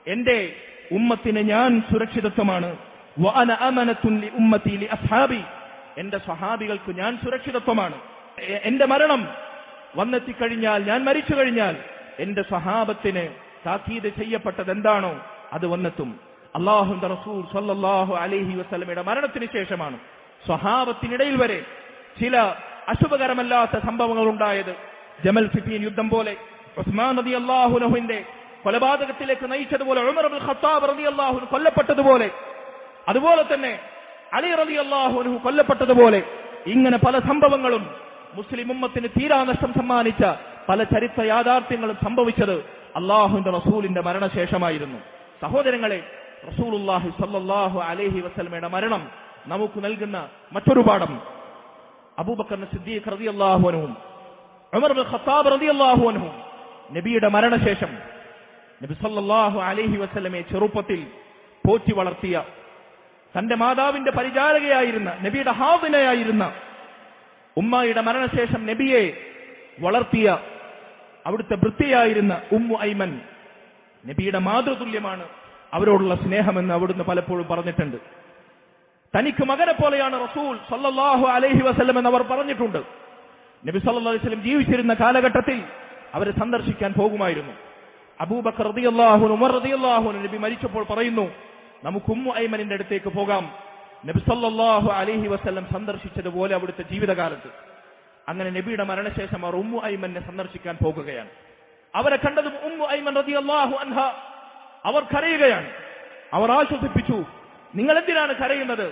എന്റെ ഉമ്മത്തിന് ഞാൻ സുരക്ഷിതത്വമാണ്. വഅന അമനത്തുൻ ലി ഉമ്മതി ലി അസ്ഹാബി. എന്റെ സ്വഹാബികൾക്ക് ഞാൻ സുരക്ഷിതത്വമാണ്. എന്റെ മരണം വന്നെത്തിക്കഴിഞ്ഞാൽ, ഞാൻ മരിച്ചു കഴിഞ്ഞാൽ എന്റെ സ്വഹാബത്തിന് താക്കീത് ചെയ്യപ്പെട്ടത് എന്താണോ അത് വന്നെത്തും. അല്ലാഹുവിന്റെ റസൂൽ സ്വല്ലല്ലാഹു അലൈഹി വസല്ലമയുടെ മരണത്തിന് ശേഷമാണ് സ്വഹാബത്തിനിടയിൽ വരെ ചില അശുഭകരമല്ലാത്ത സംഭവങ്ങൾ ഉണ്ടായത്. ജമൽ സിഫീൻ യുദ്ധം പോലെ, ഉസ്മാൻ റളിയല്ലാഹു അൻഹുവിന്റെ കൊലപാതകത്തിലേക്ക് നയിച്ചതുപോലെ, ഉമർ ഇബ്നുൽ ഖത്താബ് റളിയല്ലാഹു അൻഹു കൊല്ലപ്പെട്ടതുപോലെ, അതുപോലെ തന്നെ അലി റളിയല്ലാഹു അൻഹു കൊല്ലപ്പെട്ടതുപോലെ, ഇങ്ങനെ പല സംഭവങ്ങളും മുസ്ലിം ഉമ്മത്തിന് തീരാനഷ്ടം സമ്മാനിച്ച പല ചരിത്ര യാഥാർത്ഥ്യങ്ങളും സംഭവിച്ചത് അള്ളാഹുവിന്റെ റസൂലിന്റെ മരണശേഷമായിരുന്നു. സഹോദരങ്ങളെ, റസൂലുള്ളാഹി സ്വല്ലല്ലാഹു അലൈഹി വസല്ലമയുടെ മരണം നമുക്ക് നൽകുന്ന മറ്റൊരു പാഠം, അബൂബക്കർ സിദ്ദീഖ് റളിയല്ലാഹു അൻഹു, ഉമർ ഇബ്നുൽ ഖത്താബ് റളിയല്ലാഹു അൻഹു നബിയുടെ മരണശേഷം നബി സല്ലല്ലാഹു അലൈഹി വസല്ലമയെ ചെറുപ്പത്തിൽ പോറ്റി വളർത്തിയ, തന്റെ മാതാവിന്റെ പരിചാരകയായിരുന്ന, നബിയുടെ ഹാദിനയായിരുന്ന, ഉമ്മയുടെ മരണശേഷം നബിയെ വളർത്തിയ അവിടുത്തെ ഭൃത്യയായിരുന്ന ഉമ്മു ഐമൻ, നബിയുടെ മാതൃതുല്യമാണ് അവരോടുള്ള സ്നേഹമെന്ന് അവിടുന്ന് പലപ്പോഴും പറഞ്ഞിട്ടുണ്ട്. തനിക്ക് മകനെ പോലെയാണ് റസൂൽ സല്ലല്ലാഹു അലൈഹി വസല്ലം എന്ന് അവർ പറഞ്ഞിട്ടുണ്ട്. നബി സല്ലല്ലാഹു അലൈഹി വസല്ലം ജീവിച്ചിരുന്ന കാലഘട്ടത്തിൽ അവരെ സന്ദർശിക്കാൻ പോകുമായിരുന്നു. അബൂബക്കർ റളിയല്ലാഹു അൻഹു, ഉമർ റളിയല്ലാഹു അൻഹു നബി മരിച്ചപ്പോൾ പറയുന്നു, നമുക്ക് ഉമ്മു ഐമനിന്റെ അടുത്തേക്ക് പോകാം. നബി സല്ലല്ലാഹു അലൈഹി വസല്ലം സന്ദർശിച്ചതുപോലെ അവിടുത്തെ ജീവിതകാലത്ത്. അങ്ങനെ നബിയുടെ മരണശേഷം അവർ ഉമ്മു ഐമനെ സന്ദർശിക്കാൻ പോകുകയാണ്. അവരെ കണ്ടതും ഉമ്മു ഐമൻ റളിയല്ലാഹു അൻഹ അവർ കരയുകയാണ്. അവർ ആശ്വസിപ്പിച്ചു, നിങ്ങൾ എന്തിനാണ് കരയുന്നത്?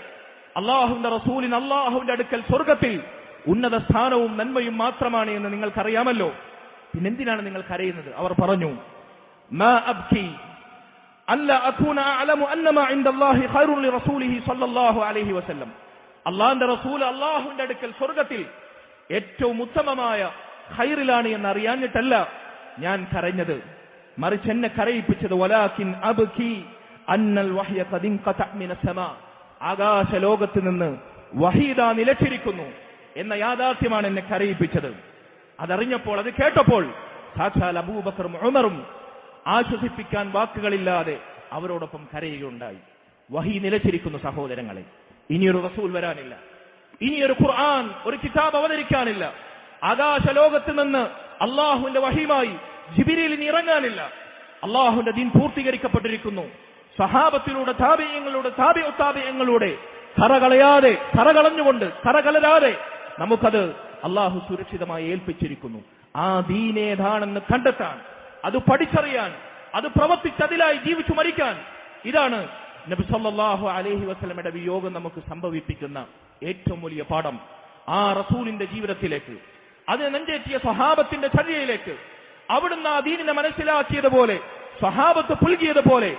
അള്ളാഹുവിന്റെ റസൂലിന് അള്ളാഹുവിന്റെ അടുക്കൽ സ്വർഗത്തിൽ ഉന്നത സ്ഥാനവും നന്മയും മാത്രമാണ് എന്ന് നിങ്ങൾക്കറിയാമല്ലോ, പിന്നെന്തിനാണ് നിങ്ങൾ കരയുന്നത്? അവർ പറഞ്ഞു, മാ അബ്കി അല്ല അകൂന അഅലമു അന്നമാ ഇൻദല്ലാഹി ഖൈറുൻ ലിറസൂലിഹി സ്വല്ലല്ലാഹു അലൈഹി വസല്ലം. അള്ളാഹുവിന്റെ റസൂൽ അള്ളാഹുവിന്റെ അടുക്കൽ സ്വർഗത്തിൽ ഏറ്റവും ഉത്തമമായ ഖൈറിലാണ് എന്ന് അറിയാഞ്ഞിട്ടല്ല ഞാൻ കരഞ്ഞത്, മറിച്ച് എന്നെ കരയിപ്പിച്ചത് വലാകിൻ അബ്കി അന്നൽ വഹ്യ ഖദ് ഇൻഖത മിനസ് സമാ, ആകാശ ലോകത്ത് നിന്ന് വഹീദ നിലച്ചിരിക്കുന്നു എന്ന യാഥാർത്ഥ്യമാണ് എന്നെ കരയിപ്പിച്ചത്. അതറിഞ്ഞപ്പോൾ, അത് കേട്ടപ്പോൾ സാക്ഷാൽ അബൂബക്കറും ഉമറും ആശ്വസിപ്പിക്കാൻ വാക്കുകളില്ലാതെ അവരോടൊപ്പം കരയുകയുണ്ടായി. വഹി നിലച്ചിരിക്കുന്നു സഹോദരങ്ങളെ. ഇനിയൊരു റസൂൽ വരാനില്ല, ഇനിയൊരു ഖുർആൻ, ഒരു കിതാബ് അവതരിക്കാനില്ല. ആകാശ ലോകത്ത് നിന്ന് അള്ളാഹുവിന്റെ വഹിയുമായി ജിബ്രീലിന് ഇറങ്ങാനില്ല. അള്ളാഹുവിന്റെ ദീൻ പൂർത്തീകരിക്കപ്പെട്ടിരിക്കുന്നു. സഹാബത്തിലൂടെ, താബിഈങ്ങളിലൂടെ, താബിഉ താബിഈങ്ങളിലൂടെ കറകളഞ്ഞുകൊണ്ട്, കറകലരാതെ നമുക്കത് അള്ളാഹു സുരക്ഷിതമായി ഏൽപ്പിച്ചിരിക്കുന്നു. ആ ദീൻ ഏതാണെന്ന് കണ്ടെത്താൻ, അത് പഠിച്ചറിയാൻ, അത് പ്രവർത്തിച്ച് അതിലായി ജീവിച്ചു മരിക്കാൻ, ഇതാണ് നബി സല്ലല്ലാഹു അലൈഹി വസല്ലമയുടെ വിയോഗം നമുക്ക് സംഭവിപ്പിക്കുന്ന ഏറ്റവും വലിയ പാഠം. ആ റസൂലിന്റെ ജീവിതത്തിലേക്ക്, അത് നെഞ്ചേറ്റിയ സ്വഹാബത്തിന്റെ ചര്യയിലേക്ക്, അവിടുന്ന് ആ ദീനിനെ മനസ്സിലാക്കിയതുപോലെ, സ്വഹാബത്ത് പുൽകിയതുപോലെ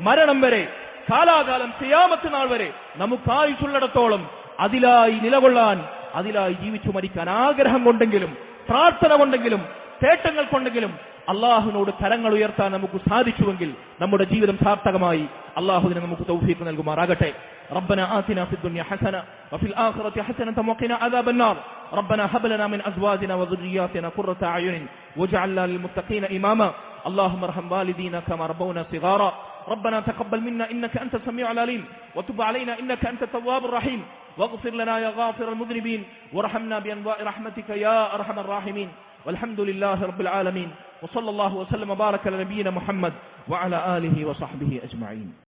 മരണം വരെ, കാലാകാലം ഖിയാമത്ത് നാൾ വരെ നമുക്ക് ആയുസ്സുള്ളിടത്തോളം അതിലായി നിലകൊള്ളാൻ, അതിലായി ജീവിച്ചു മരിക്കാൻ ആഗ്രഹം കൊണ്ടെങ്കിലും, പ്രാർത്ഥന കൊണ്ടെങ്കിലും, തേട്ടങ്ങൾ കൊണ്ടെങ്കിലും അള്ളാഹുവിനോട് കരങ്ങൾ ഉയർത്താൻ നമുക്ക് സാധിച്ചുവെങ്കിൽ നമ്മുടെ ജീവിതം സാർത്ഥകമായി. അള്ളാഹുവിനെ നമുക്ക് തൗഫീഖ് നൽകുമാറാകട്ടെ. ربنا آتنا في الدنيا حسنة وفي الآخرة حسنة وقنا عذاب النار. ربنا هب لنا من أزواجنا وذرياتنا قرة أعين واجعلنا للمتقين إماما. اللهم ارحم والدينا كما ربونا صغارا. ربنا تقبل منا إنك أنت السميع العليم وتب علينا إنك أنت التواب الرحيم واغفر لنا يا غافر المذنبين وارحمنا بأنواع رحمتك يا أرحم الراحمين. والحمد لله رب العالمين وصلى الله وسلم وبارك على نبينا محمد وعلى آله وصحبه أجمعين.